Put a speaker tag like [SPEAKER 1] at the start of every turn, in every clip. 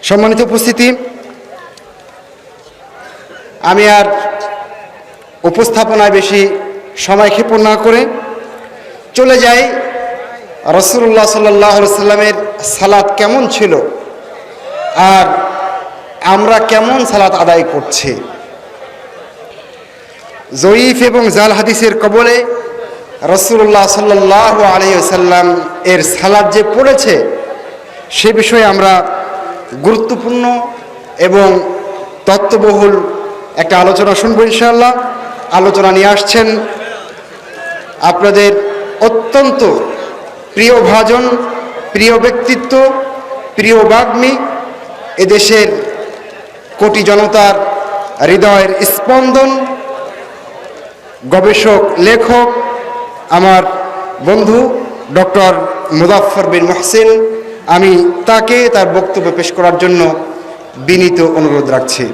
[SPEAKER 1] সম্মানিত উপস্থিতি, আমি আর উপস্থাপনায় বেশি সময় ক্ষেপণ না করে চলে যাই রাসূলুল্লাহ সাল্লাল্লাহু আলাইহি সাল্লামের সালাত কেমন ছিল আর আমরা কেমন সালাত আদায় করছি। জয়ীফ এবং জাল হাদিসের কবলে রাসূলুল্লাহ সাল্লাল্লাহু আলাইহি ওয়াসাল্লাম এর সালাত যে পড়েছে সে বিষয়ে আমরা গুরুত্বপূর্ণ এবং তত্ত্ববহুল একটা আলোচনা শুনবো ইনশাআল্লাহ। আলোচনা নিয়ে আসছেন আপনাদের অত্যন্ত প্রিয় ভাজন, প্রিয় ব্যক্তিত্ব, প্রিয় বাগ্মী, এদেশের কোটি জনতার হৃদয়ের স্পন্দন, গবেষক, লেখক, আমার বন্ধু ডক্টর মুজাফফর বিন মুহসিন। আমি তাকে তার বক্তব্য পেশ করার জন্য বিনীত অনুরোধ রাখছি।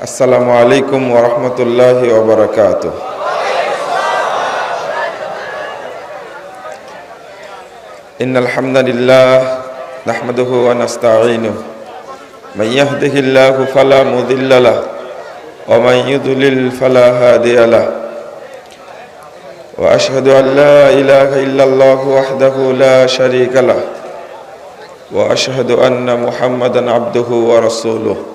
[SPEAKER 2] আসসালামু আলাইকুম ওয়া রাহমাতুল্লাহি ওয়া বারাকাতুহু। ইন্নাল হামদালিল্লাহ নাহমাদুহু ওয়া নাস্তাঈনুহু মান ইয়াহদিহিল্লাহু ফালা মুদিল্লা লাহু ওয়া মান ইউদ্লিল ফালা হাদিয়া লাহু ওয়া আশহাদু আন লা ইলাহা ইল্লাল্লাহু ওয়াহদাহু লা শারীকা লাহু ওয়া আশহাদু আন্না মুহাম্মাদান আবদুহু ওয়া রাসূলুহু।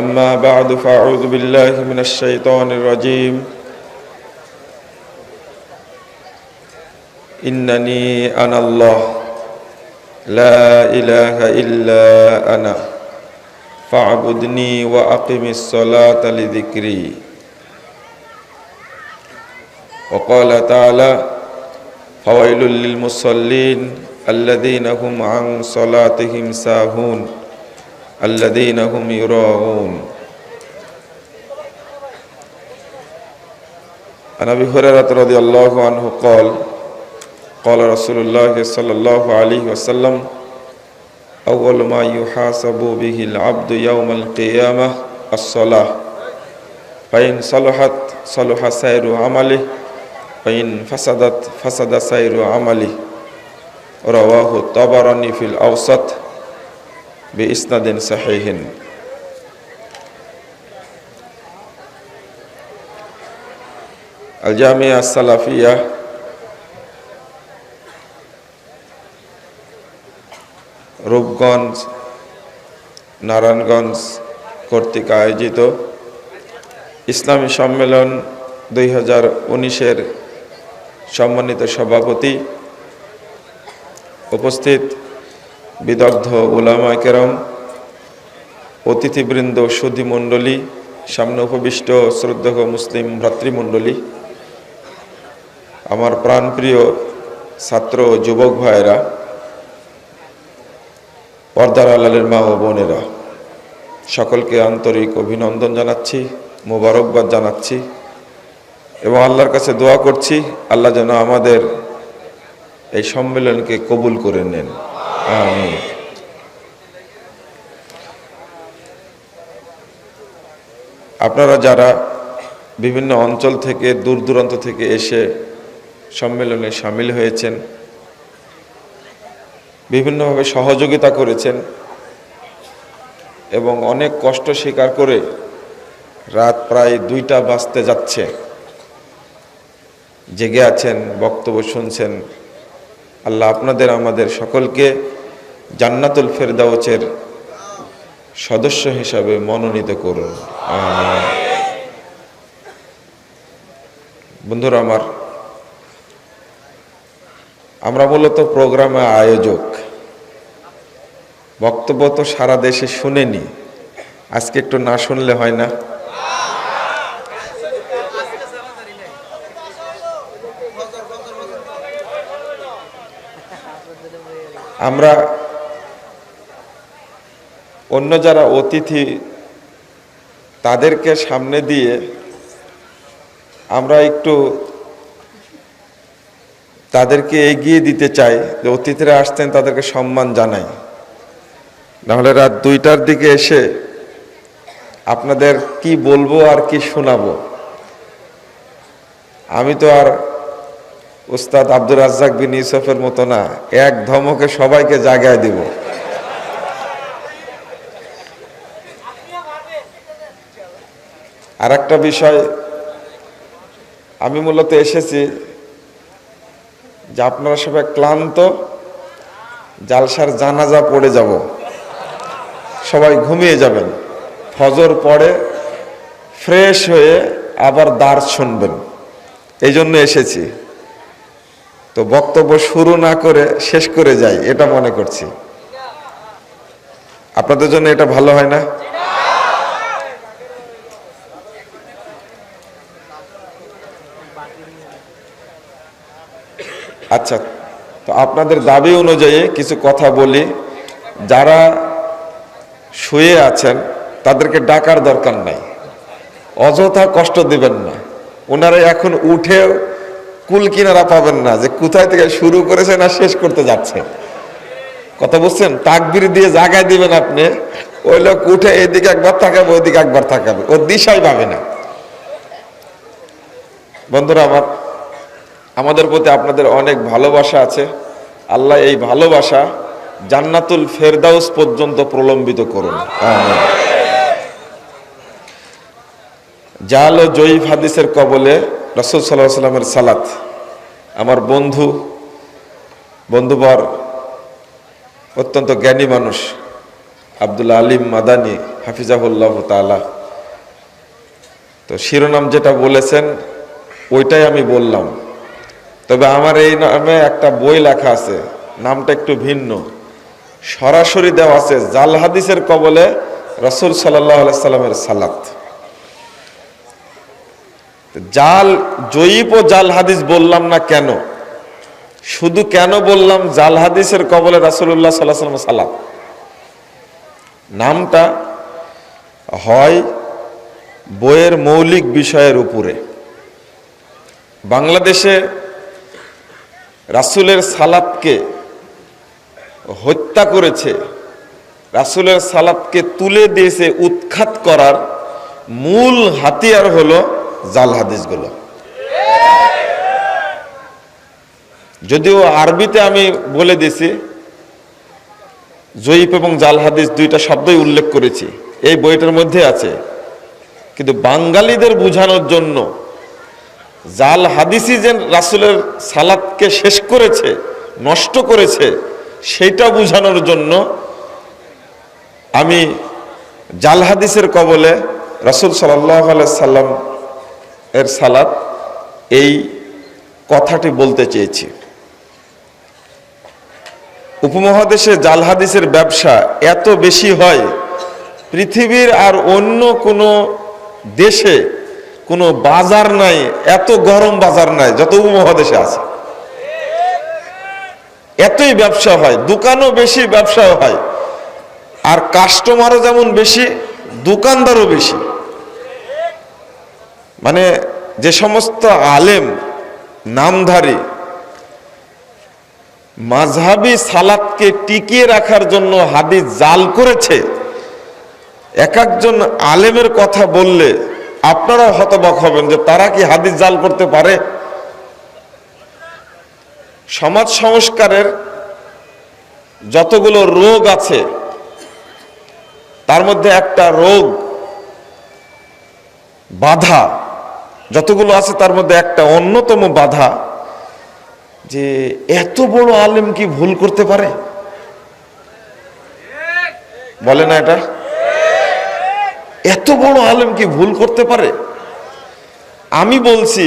[SPEAKER 2] أما بعد فأعوذ بالله من الشيطان الرجيم إنني أنا الله لا إله إلا أنا فاعبدني وأقم الصلاة لذكري. وقال تعالى فويل للمصلين الذين هم عن صلاتهم ساهون الذين هم يراءون. عن أبي هريرة رضي الله عنه قال قال رسول الله صلى الله عليه وسلم أول ما يحاسب به العبد يوم القيامة الصلاة فإن صلحت صلح سائر عمله وإن فسدت فسد سائر عمله. رواه الطبراني في الأوسط বিইসনাদিন সাহিহিন। আল জামিয়া সালাফিয়া রূপগঞ্জ নারায়ণগঞ্জ কর্তৃক আয়োজিত ইসলামী সম্মেলন 2019-এর সম্মানিত সভাপতি, উপস্থিত বিদগ্ধ উলামা কেরাম, অতিথিবৃন্দ, সুধী মণ্ডলী, সামনে উপবিষ্ট শ্রদ্ধেয় মুসলিম ভ্রাতৃমণ্ডলী, আমার প্রাণপ্রিয় ছাত্র যুবক ভাইয়েরা, পর্দার আড়ালের মা ও বোনেরা, সকলকে আন্তরিক অভিনন্দন জানাচ্ছি, মোবারকবাদ জানাচ্ছি এবং আল্লাহর কাছে দোয়া করছি আল্লাহ যেন আমাদের এই সম্মেলনকে কবুল করে নেন। আমিন। আপনারা যারা বিভিন্ন অঞ্চল থেকে, দূর দূরান্ত থেকে এসে সম্মেলনে সামিল হয়েছেন, বিভিন্নভাবে সহযোগিতা করেছেন এবং অনেক কষ্ট স্বীকার করে রাত প্রায় 2টা বাজতে যাচ্ছে জেগে আছেন, বক্তব্য শুনছেন। আল্লাহ আপনাদের আমাদের সকলকে জান্নাতুল ফেরদাউসের সদস্য হিসাবে মনোনীত করুন। আমিন। বন্ধুরা আমার, আমরা মূলত প্রোগ্রামে আয়োজক। বক্তব্য তো সারা দেশে শুনেনি, আজকে একটু না শুনলে হয় না। আমরা অন্য যারা অতিথি তাদেরকে সামনে দিয়ে আমরা একটু তাদেরকে এগিয়ে দিতে চাই যে অতিথিরা আসতেন তাদেরকে সম্মান জানাই, নাহলে রাত 2টার দিকে এসে আপনাদের কি বলবো আর কি শোনাবো। আমি তো আর উস্তাদ আব্দুর রাজ্জাক বিন ইউসুফের মতো না, এক ধমকে সবাইকে জাগায় দিব। আর একটা বিষয়, আমি মূলত এসেছি যে আপনারা সবাই ক্লান্ত, জালসার জানাজা পড়ে যাব, সবাই ঘুমিয়ে যাবেন, ফজর পড়ে ফ্রেশ হয়ে আবার দার্স শুনবেন, এই জন্য এসেছি। তো বক্তব্য শুরু না করে শেষ করে যাই, এটা মনে করছি। আপনাদের জন্য এটা ভালো হয় না? আচ্ছা, তো আপনাদের দাবি অনুযায়ী কিছু কথা বলি। যারা শুয়ে আছেন তাদেরকে ডাকার দরকার নাই, অযথা কষ্ট দিবেন না। ওনারা এখন উঠে কুল কিনারা পাবেন না যে কোথায় থেকে শুরু করেছেন আর শেষ করতে যাচ্ছে। কথা বুঝছেন? তাকবীর দিয়ে জাগায় দিবেন আপনি, ওই লোক উঠে এদিকে একবার তাকাবে ওইদিকে একবার তাকাবে, ওর দিশাই পাবে না। বন্ধুরা আমার, আমাদের প্রতি আপনাদের অনেক ভালোবাসা আছে। আল্লাহ এই ভালোবাসা জান্নাতুল ফেরদাউস পর্যন্ত প্রলম্বিত করুন। আমিন। জাল ও জয়ীফ হাদিসের কবলে রাসূল সাল্লাল্লাহু আলাইহি ওয়াসাল্লামের সালাত। আমার বন্ধুবর অত্যন্ত জ্ঞানী মানুষ আব্দুল আলিম মাদানী হাফিজাহুল্লাহ তাআলা, তো শিরোনাম যেটা বলেছেন ওইটাই আমি বললাম। তবে আমার এই নামে একটা বই লেখা আছে, নামটা একটু ভিন্ন, সরাসরি দেওয়া আছে জাল হাদিসের কবলে রাসূল সাল্লাল্লাহু আলাইহি সাল্লামের সালাত। জাল জয়ীব ও জাল হাদিস বললাম না কেন, শুধু কেন বললাম জাল হাদিসের কবলে রাসূলুল্লাহ সাল্লাল্লাহু আলাইহি ওয়াসাল্লামের সালাত। নামটা হয় বইয়ের মৌলিক বিষয়ের উপরে। বাংলাদেশে রাসূলের সালাতকে হত্যা করেছে, রাসূলের সালাতকে তুলে দিয়েছে, উৎখাত করার মূল হাতিয়ার হলো জাল হাদিসগুলো। যদিও আরবিতে আমি বলে দিয়েছি, জয়ীফ এবং জাল হাদিস দুইটা শব্দই উল্লেখ করেছি, এই বইটার মধ্যে আছে। কিন্তু বাঙালিদের বোঝানোর জন্য জাল হাদিসই যে রাসূলের সালাতকে শেষ করেছে, নষ্ট করেছে, সেইটা বোঝানোর জন্য আমি জাল হাদিসের কবলে রাসূল সাল্লাল্লাহু আলাইহি সাল্লাম এর সালাত, এই কথাটি বলতে চেয়েছি। উপমহাদেশে জাল হাদিসের ব্যবসা এত বেশি হয়, পৃথিবীর আর অন্য কোনো দেশে কোনো বাজার নাই, এত গরম বাজার নাই যত উপমহাদেশে আছে। এতই ব্যবসা হয়, দোকানও বেশি, ব্যবসাও হয়, আর কাস্টমারও যেমন বেশি, দোকানদারও বেশি। মানে যে সমস্ত আলেম নামধারী মাযহাবী সালাতকে টিকিয়ে রাখার জন্য হাদিস জাল করেছে, এক একজন আলেমের কথা বললে আপনারা হতবাক হবেন যে তারা কি হাদিস জাল করতে পারে। সমাজ সংস্কারের যতগুলো রোগ আছে তার মধ্যে একটা রোগ, বাধা যতগুলো আছে তার মধ্যে একটা অন্যতম বাধা, যে এত বড় আলেম কি ভুল করতে পারে? বলে না এটা? এত বড় আলেম কি ভুল করতে পারে? আমি বলছি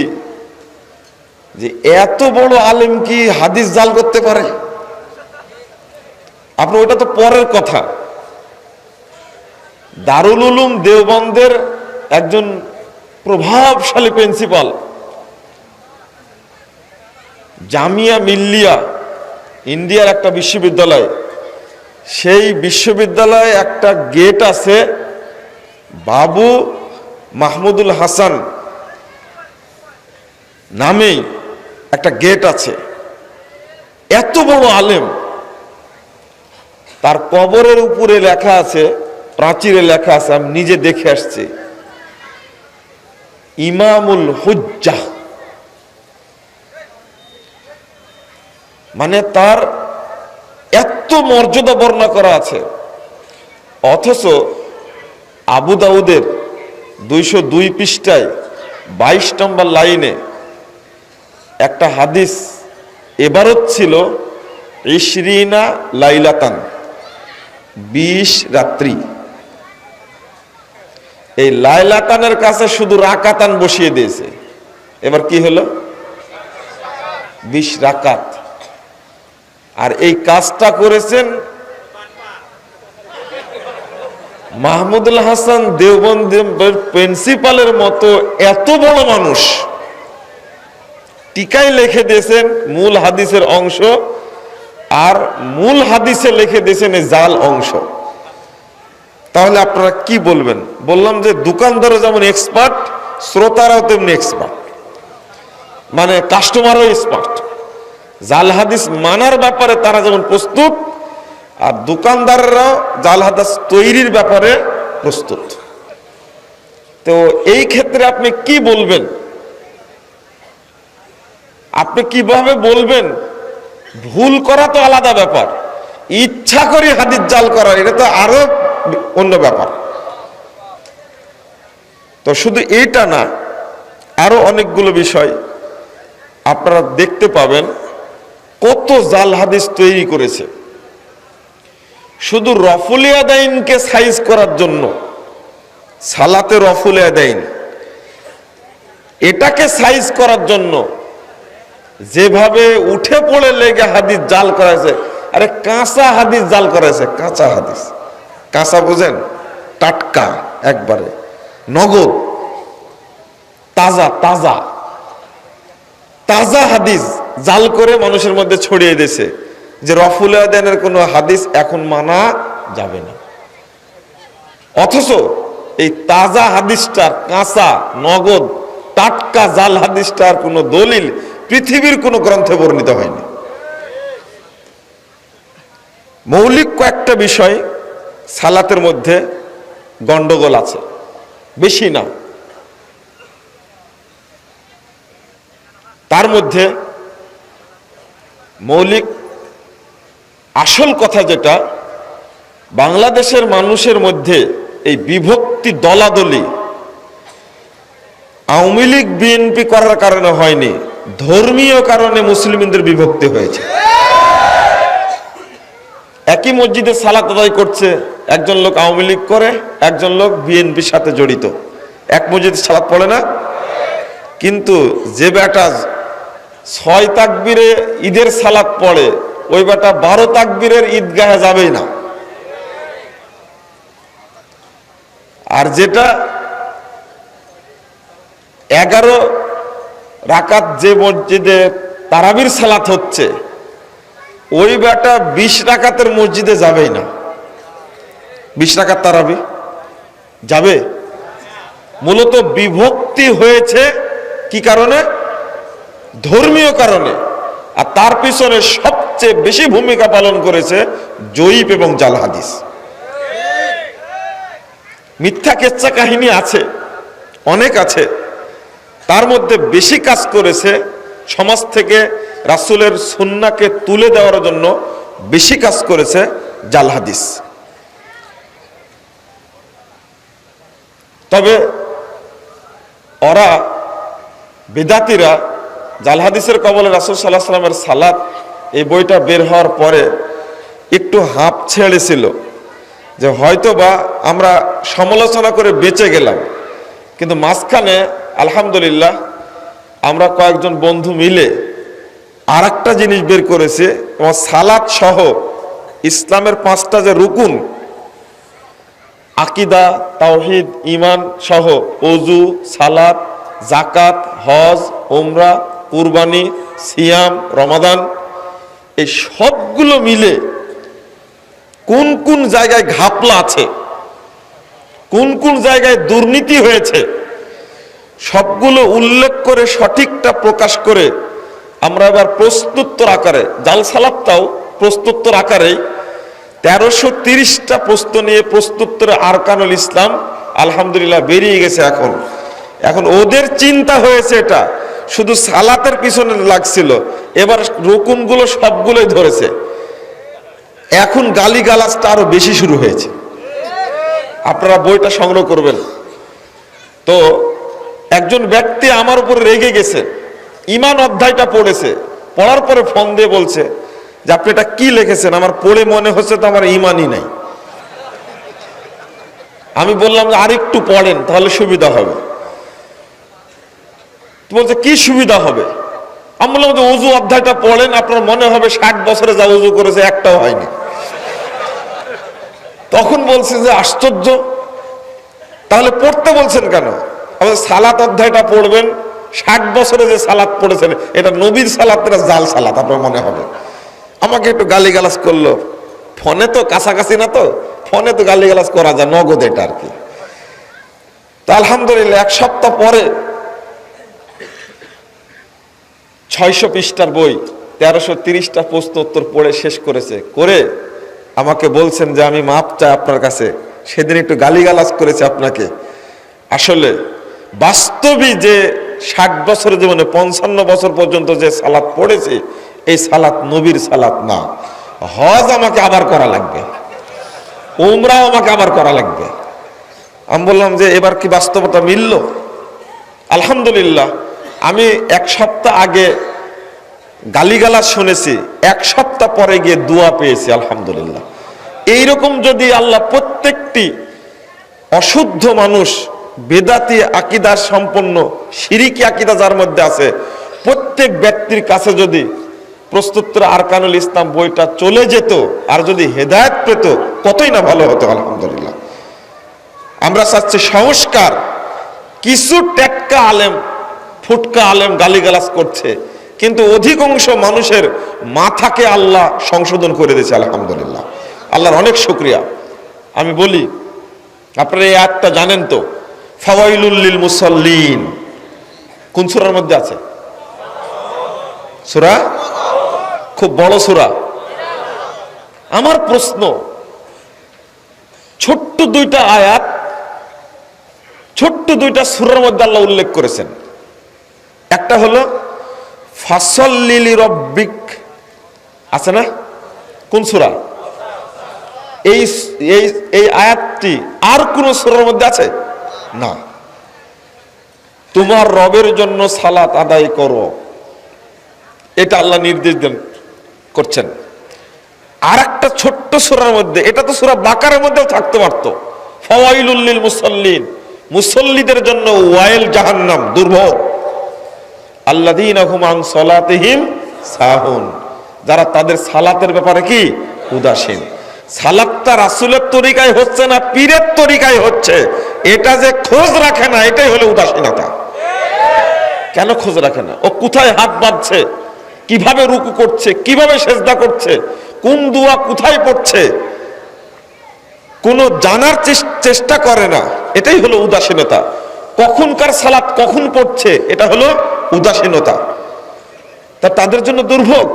[SPEAKER 2] যে এত বড় আলেম কি হাদিস জাল করতে পারে? আপনি ওটা তো পরের কথা। দারুল উলুম দেওবন্দের একজন প্রভাবশালী প্রিন্সিপাল, জামিয়া মিল্লিয়া ইন্ডিয়ার একটা বিশ্ববিদ্যালয়, সেই বিশ্ববিদ্যালয়ে একটা গেট আছে, বাবু মাহমুদুল হাসান নামেই একটা গেট আছে। এত বড় আলেম, তার কবরের উপরে লেখা আছে, প্রাচীরে লেখা আছে, আমি নিজে দেখে আসছি, ইমামুল হুজ্জাহ। মানে তার এত মর্যাদা বর্ণনা করা আছে। অথচ আবু দাউদের 202 পৃষ্ঠায় 22 নম্বর লাইনে একটা হাদিস এবারত ছিল, ইশরিনা লাইলাতান, 20 রাত্রি। এই লাইলাতানের কাছে শুধু রাকাতান বসিয়ে দিয়েছে। এবার কি হলো? 20 রাকাত। আর এই কাজটা করেছেন মাহমুদুল হাসান দেওবন্দি প্রিন্সিপালের মতো এত বড় মানুষ। টিকায় লিখে দিয়েছেন মূল হাদিসের অংশ, আর মূল হাদিসে লিখে দিয়েছেন এই জাল অংশ। তাহলে আপনারা কি বলবেন? বললাম যে দোকানদারও যেমন এক্সপার্ট, শ্রোতারাও তেমনি এক্সপার্ট, মানে কাস্টমারও এক্সপার্ট। জাল হাদিস মানার ব্যাপারে তারা যেমন প্রস্তুত, আর দোকানদাররাও জাল হাদিস তৈরির ব্যাপারে প্রস্তুত। তো এই ক্ষেত্রে আপনি কি বলবেন? আপনি কিভাবে বলবেন? ভুল করা তো আলাদা ব্যাপার, ইচ্ছা করে হাদিস জাল করা এটা তো আরো অন্য ব্যাপার। তো শুধু এইটা না, আরো অনেকগুলো বিষয় আপনারা দেখতে পাবেন কত জাল হাদিস তৈরি করেছে। শুধু রফুল ইয়াদাইনকে সাইজ করার জন্য, সালাতে রফুল ইয়াদাইন এটাকে সাইজ করার জন্য যেভাবে উঠে পড়ে লেগে হাদিস জাল করেছে। আরে কাঁচা হাদিস জাল করেছে, কাঁচা হাদিস। কাঁচা বুঝেন? টাটকা, একবারে নগদ, তাজা তাজা তাজা হাদিস জাল করে মানুষের মধ্যে ছড়িয়ে দিয়েছে যে রফুল ইয়াদাইনের কোনো হাদিস এখন মানা যাবে না। অথচ এই তাজা হাদিসটার, কাঁচা নগদ টাটকা জাল হাদিসটার কোনো দলিল পৃথিবীর কোনো গ্রন্থে বর্ণিত হয়নি। মৌলিক কয়েকটা বিষয় সালাতের মধ্যে গন্ডগোল আছে, বেশি না। তার মধ্যে মৌলিক আসল কথা যেটা, বাংলাদেশের মানুষের মধ্যে এই বিভক্তি, দলাদলি আওয়ামী লীগ বিএনপি করার কারণে হয়নি, ধর্মীয় কারণে মুসলিমদের বিভক্তি হয়েছে। একই মসজিদে সালাত আদায় করছে, একজন লোক আওয়ামী লীগ করে, একজন লোক বিএনপির সাথে জড়িত, এক মসজিদে সালাত পড়ে না। কিন্তু যে বেটা 6 তাকবীরে ঈদের সালাত পড়ে, ওই বেটা 12 তাকবীরের ঈদগাহে যাবেই না। আর যেটা 11 রাকাত যে মসজিদে তারাবির সালাত হচ্ছে, ওই বেটা 20 রাকাতের মসজিদে যাবেই না। 20 রাকাত তারাবি যাবে? মূলত বিভক্তি হয়েছে কি কারণে? ধর্মীয় কারণে। আর তার পিছনে সবচেয়ে বেশি ভূমিকা পালন করেছে জয়ীফ এবং জাল হাদিস। মিথ্যা কেচ্ছা কাহিনী আছে, অনেক আছে। তার মধ্যে বেশি কাজ করেছে সমাজ থেকে রাসূলের সুন্নাহকে তুলে দেওয়ার জন্য, বেশি কাজ করেছে জাল হাদিস। তবে ওরা বিদাতিরা জাল হাদিসের কবলে রাসূল সাল্লাল্লাহু আলাইহি ওয়াসাল্লামের সালাত, এই বইটা বের হওয়ার পরে একটু হাঁপ ছেড়েছিল যে হয়তো বা আমরা সমালোচনা করে বেঁচে গেলাম। কিন্তু মাঝখানে আলহামদুলিল্লাহ আমরা কয়েকজন বন্ধু মিলে আর একটা জিনিস বের করেছে, এবং সালাত সহ ইসলামের 5টা যে রুকুন, আকিদা, তাওহীদ, ঈমান সহ ওযু, সালাত, যাকাত, হজ, উমরা, কুরবানি, সিয়াম, রমাদান, এই সবগুলো মিলে কোন কোন জায়গায় ঘাপলা আছে, কোন কোন জায়গায় দুর্নীতি হয়েছে, সবগুলো উল্লেখ করে সঠিকটা প্রকাশ করে আমরা এবার প্রশ্নোত্তর আকারে, জাল সালাদটাও প্রশ্নোত্তর আকারেই 1330টা প্রশ্ন নিয়ে প্রশ্নোত্তরে আরকানুল ইসলাম আলহামদুলিল্লাহ বেরিয়ে গেছে। এখন ওদের চিন্তা হয়েছে এটা শুধু সালাতের পিছনে লাগছিল, এবার রুকুনগুলো সবগুলোই ধরেছে। এখন গালিগালাজটা আরো বেশি শুরু হয়েছে। আপনারা বইটা সংগ্রহ করবেন। তো একজন ব্যক্তি আমার উপর রেগে গেছে, ঈমান অধ্যায়টা পড়েছে, পড়ার পরে ফোন দিয়ে বলছে যে আপনি এটা কি লিখেছেন, আমার পড়ে মনে হচ্ছে তো আমার ঈমানই নাই। আমি বললাম যে আরেকটু পড়েন তাহলে সুবিধা হবে। বলছে কি সুবিধা হবে? আমি বললাম যে ওযু অধ্যায়টা পড়েন, আপনার মনে হবে 60 বছরে যা ওযু করেছে একটাও হয়নি। তখন বলছে যে আশ্চর্য, তাহলে পড়তে বলছেন কেন? সালাত অধ্যায়টা পড়বেন, 60 বছরে যে সালাত পড়েছেন এটা নবীর সালাত, এটা জাল সালাত আপনার মনে হবে। আমাকে একটু গালিগালাজ করলো। ফোনে তো কাছাকাছি না, তো ফোনে তো গালিগালাজ করা যায়, নগদ এটা আর কি। তা আলহামদুলিল্লাহ 1 সপ্তাহ পরে 600 পৃষ্ঠার বই 1330টা প্রশ্ন উত্তর পড়ে শেষ করেছে। করে আমাকে বলছেন যে আমি মাপ চাই আপনার কাছে, সেদিন একটু গালিগালাজ করেছে আপনাকে। আসলে বাস্তবই যে 60 বছরের জীবনে 55 বছর পর্যন্ত যে সালাত পড়েছে এই সালাত নবীর সালাত না। হজ আমাকে আবার করা লাগবে, উমরাও আমাকে আবার করা লাগবে। আমি বললাম যে এবার কি বাস্তবতা মিলল? আলহামদুলিল্লাহ আমি 1 সপ্তাহ আগে গালিগালাজ শুনেছি, 1 সপ্তাহ পরে গিয়ে দোয়া পেয়েছি আলহামদুলিল্লাহ। এইরকম যদি আল্লাহ প্রত্যেকটি অশুদ্ধ মানুষ, বেদাতি আকীদা সম্পন্ন শিরকি আকীদা যার মধ্যে আছে, প্রত্যেক ব্যক্তির কাছে যদি প্রশ্নোত্তর আরকানুল ইসলাম বইটা চলে যেত আর যদি হেদায়েত পেত কতই না ভালো হতো আলহামদুলিল্লাহ। আমরা চাচ্ছি সংস্কার। কিছু টেক্কা আলেম, ফুটকা আলেম গালিগালাজ করছে, কিন্তু অধিকাংশ মানুষের মাথাকে আল্লাহ সংশোধন করে দিয়েছে আলহামদুলিল্লাহ। আল্লাহর অনেক শুকরিয়া। আমি বলি, আপনারা এই আয়াতটা জানেন তো, ফাওয়াইলুল লিল মুসাল্লিন কোন সূরার মধ্যে আছে? সূরা, খুব বড় সূরা। আমার প্রশ্ন, ছোট্ট 2টা আয়াত, ছোট্ট 2টা সূরার মধ্যে আল্লাহ উল্লেখ করেছেন। একটা হলো ফাসল্লি লিরাব্বিক, আছে না? কোন সূরা? এই আয়াতটি আর কোন সূরার মধ্যে আছে না। তোমার রবের জন্য সালাত আদায় করো, এটা আল্লাহ নির্দেশ করছেন। আর একটা ছোট্ট সূরার মধ্যে, এটা তো সূরা বাকারার মধ্যেও থাকতে পারতো, ফাওয়াইলুল লিল মুসাল্লিন, মুসল্লিদের জন্য ওয়াইল জাহান্নাম, দুর্ভোগ। আল্লাযীনা হুম আন সালাতিহিম সাহুন, যারা তাদের সালাতের ব্যাপারে কি উদাসীন। সালাতটা রাসূলের তরিকায় হচ্ছে না পীরের তরিকায় হচ্ছে, এটা যে খোঁজ রাখে না, এটাই হলো উদাসীনতা। কেন খোঁজ রাখে না? ও কোথায় হাত বাঁধছে, কিভাবে রুকু করছে, কিভাবে সেজদা করছে, কোন দোয়া কোথায় পড়ছে, কোন জানার চেষ্টা করে না, এটাই হলো উদাসীনতা। কখনকার সালাত কখন পড়ছে, এটা হলো উদাসীনতা। তা তাদের জন্য দুর্ভোগ।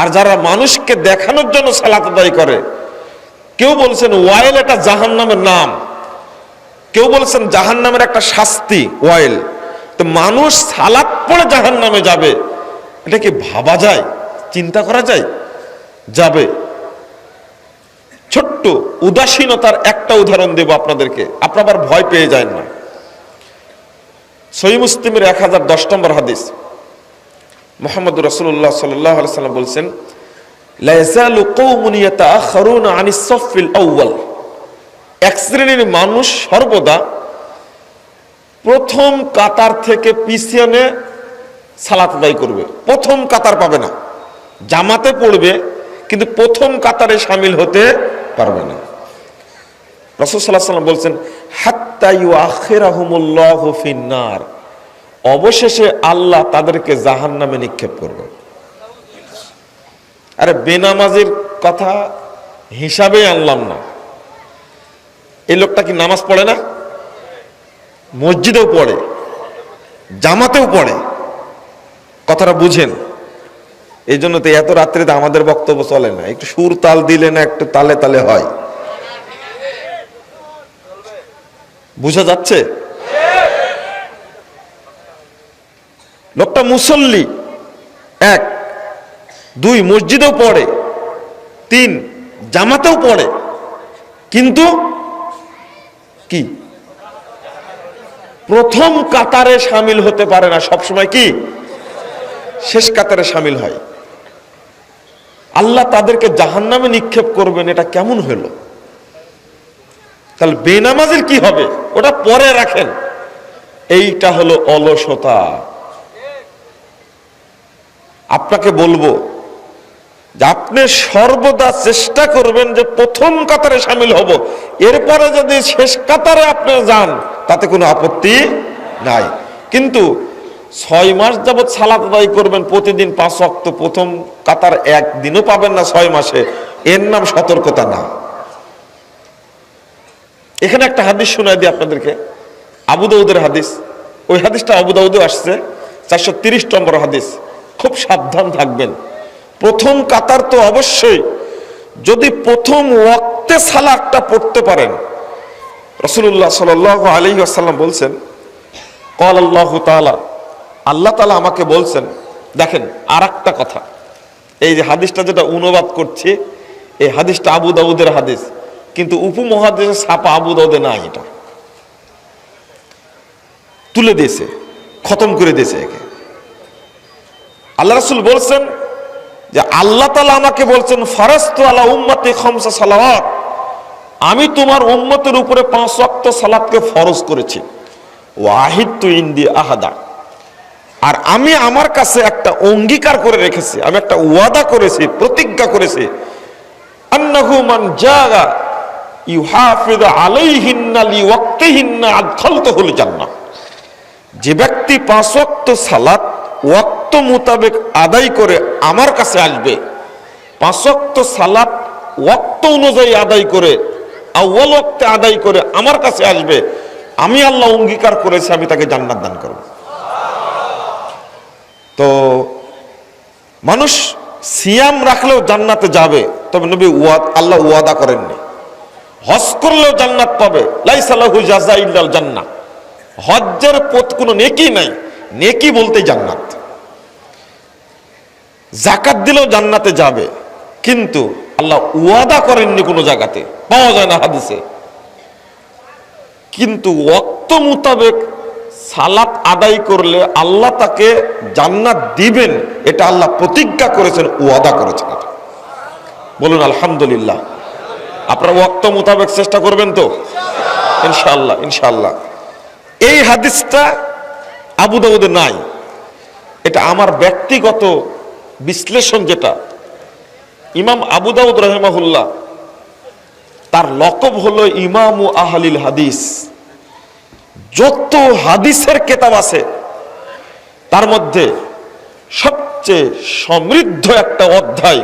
[SPEAKER 2] আর যারা মানুষকে দেখানোর জন্য সালাত আদায় করে, কেউ বলছেন ওয়াইল এটা জাহান্নামের নাম, কেউ বলছেন জাহান্নামের একটা শাস্তি ওয়াইল। তো মানুষ সালাত পড়ে জাহান্নামে যাবে, এটা কি ভাবা যায়, চিন্তা করা যায়? যাবে। ছোট্ট উদাসীনতার একটা উদাহরণ দেব আপনাদেরকে, আপনারা আবার ভয় পেয়ে যায় না। সহিহ মুসলিমের 1010 নম্বর হাদিস, মুহাম্মদ রাসূলুল্লাহ সাল্লাল্লাহু আলাইহি ওয়াসাল্লাম বলছেন, লা ইয়াযালু কওমুন ইয়াতাআখারুনা আনিস সাফফিল আউয়াল, এক শ্রেণীর মানুষ সর্বদা প্রথম কাতার থেকে পিছনে সালাত আদায় করবে, প্রথম কাতার পাবে না। জামাতে পড়বে কিন্তু প্রথম কাতারে শামিল হতে পারবে না। রাসূল সাল্লাল্লাহু আলাইহি ওয়াসাল্লাম বলছেন, হাত্তা ইউআখিরাহুমুল্লাহু ফিন্নার, অবশেষে আল্লাহ তাদেরকে জাহান্নামে নিক্ষেপ করবে। আরে বেনামাজির কথা হিসাবে আনলাম না, এই লোকটা কি নামাজ পড়ে না? মসজিদেও পড়ে, জামাতেও পড়ে, কথাটা বুঝেন। এই জন্য তো এত রাত্রিতে আমাদের বক্তব্য চলে না, একটু সুর তাল দিলে না একটু তালে তালে হয়। বুঝা যাচ্ছে? লোকটা মুসল্লি, 1, 2 মসজিদেও পড়ে, 3 জামাতেও পড়ে, কিন্তু কি প্রথম কাতারে শামিল হতে পারে না, সবসময় কি শেষ কাতারে শামিল হয়। আল্লাহ তাদেরকে জাহান্নামে নিক্ষেপ করবেন, এটা কেমন হলো? তাহলে বেনামাজির কি হবে ওটা পরে রাখেন, এইটা হলো অলসতা। আপনাকে বলবো যে আপনি সর্বদা চেষ্টা করবেন যে প্রথম কাতারে শামিল হব, এরপরে যদি শেষ কাতারে আপনি যান তাতে কোনো আপত্তি নাই। কিন্তু 6 মাস যাবৎ সালাত আদায় করবেন প্রতিদিন 5 ওয়াক্ত, প্রথম কাতার একদিনও পাবেন না 6 মাসে, এর নাম সতর্কতা না। এখানে একটা হাদিস শোনাই দিই আপনাদেরকে, আবু দাউদের হাদিস। ওই হাদিসটা আবু দাউদে আসছে, 430 নম্বর হাদিস। খুব সাবধান থাকবেন। প্রথম কাতার তো অবশ্যই, যদি প্রথম ওয়াক্তে সালাতটা পড়তে পারেন। রাসূলুল্লাহ সাল্লাল্লাহু আলাইহি ওয়াসাল্লাম বলছেন, ক্বাল আল্লাহু তাআলা, আল্লাহ তাআলা আমাকে বলছেন। দেখেন আরেকটা কথা, এই যে হাদিসটা যেটা অনুবাদ করছি, এই হাদিসটা আবু দাউদের হাদিস, কিন্তু উপমহাদেশে ছাপা আবু দাউদে নাই, এটা তুলে দিয়েছে, খতম করে দিয়েছে একে। আল্লাহ রাসূল বলছেন যে আল্লাহ তাআলা আমাকে বলছেন, ফারাজতু আলা উম্মতি খামসা সালাওয়াত, আমি তোমার উম্মতের উপরে 5 ওয়াক্ত সালাতকে ফরজ করেছি। ওয়াহিদতু ইনদি আহাদা, আর আমি আমার কাছে একটা অঙ্গীকার করে রেখেছি, আমি একটা ওয়াদা করেছি, প্রতিজ্ঞা করেছি, আন্নাহু মান জাগা ইউহাফিযু আলাইহিন্না লিওয়াক্তিহিন্না আদখালতুহুল জান্নাহ, যে ব্যক্তি 5 ওয়াক্ত সালাত ওয়াক্ত মোতাবেক আদায় করে আমার কাছে আসবে, 5 ওয়াক্ত সালাত ওয়াক্ত অনুযায়ী আদায় করে, আউয়াল ওয়াক্তে আদায় করে আমার কাছে আসবে, আমি আল্লাহ অঙ্গীকার করেছি আমি তাকে জান্নাত দান করব। তো মানুষ সিয়াম রাখলেও জান্নাতে যাবে, তবে নবী আল্লাহ ওয়াদা করেননি। হজ করলেও জান্নাত পাবে, লাইসা লাহু জাযা ইল্লাল জান্নাহ, হজ্জের পথ কোনো নেকি নাই, নেকি বলতে জান্নাত। যাকাত দিলেও জান্নাতে যাবে, কিন্তু আল্লাহ ওয়াদা করেননি কোনো জায়গাতে, পাওয়া যায় না হাদিসে। কিন্তু ওয়াক্ত মোতাবেক সালাত আদায় করলে আল্লাহ তাকে জান্নাত দিবেন, এটা আল্লাহ প্রতিজ্ঞা করেছেন, ওয়াদা করেছেন। এটা বলুন আলহামদুলিল্লাহ। আপনারা ওয়াক্ত মোতাবেক চেষ্টা করবেন তো ইনশাআল্লাহ, ইনশাআল্লাহ। এই হাদিসটা আবু দাউদে নাই, এটা আমার ব্যক্তিগত বিশ্লেষণ। যেটা ইমাম আবু দাউদ রাহিমাহুল্লাহ, তার লকব হলো ইমামু আহলিল হাদিস। যত হাদিসের কিতাব আছে তার মধ্যে সবচেয়ে সমৃদ্ধ একটা অধ্যায়,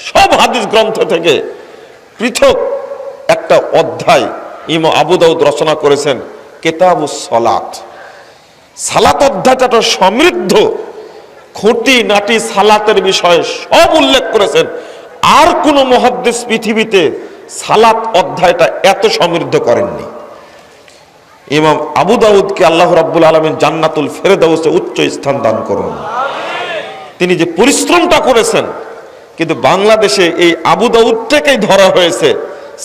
[SPEAKER 2] সব হাদিস গ্রন্থ থেকে পৃথক একটা অধ্যায় ইমাম আবু দাউদ রচনা করেছেন, কিতাবুস সালাত। সালাত অধ্যায়টা সমৃদ্ধ, খুঁটি নাটি সালাতের বিষয়ে সব উল্লেখ করেছেন। আর কোন মুহাদ্দিস পৃথিবীতে সালাত অধ্যায়টা এত সমৃদ্ধ করেননি। ইমাম আবু দাউদকে আল্লাহ রাব্বুল আলামিন জান্নাতুল ফেরদাউসে উচ্চ স্থান দান করুন। তিনি যে পরিশ্রমটা করেছেন, কিন্তু বাংলাদেশে এই আবু দাউদটাকেই ধরা হয়েছে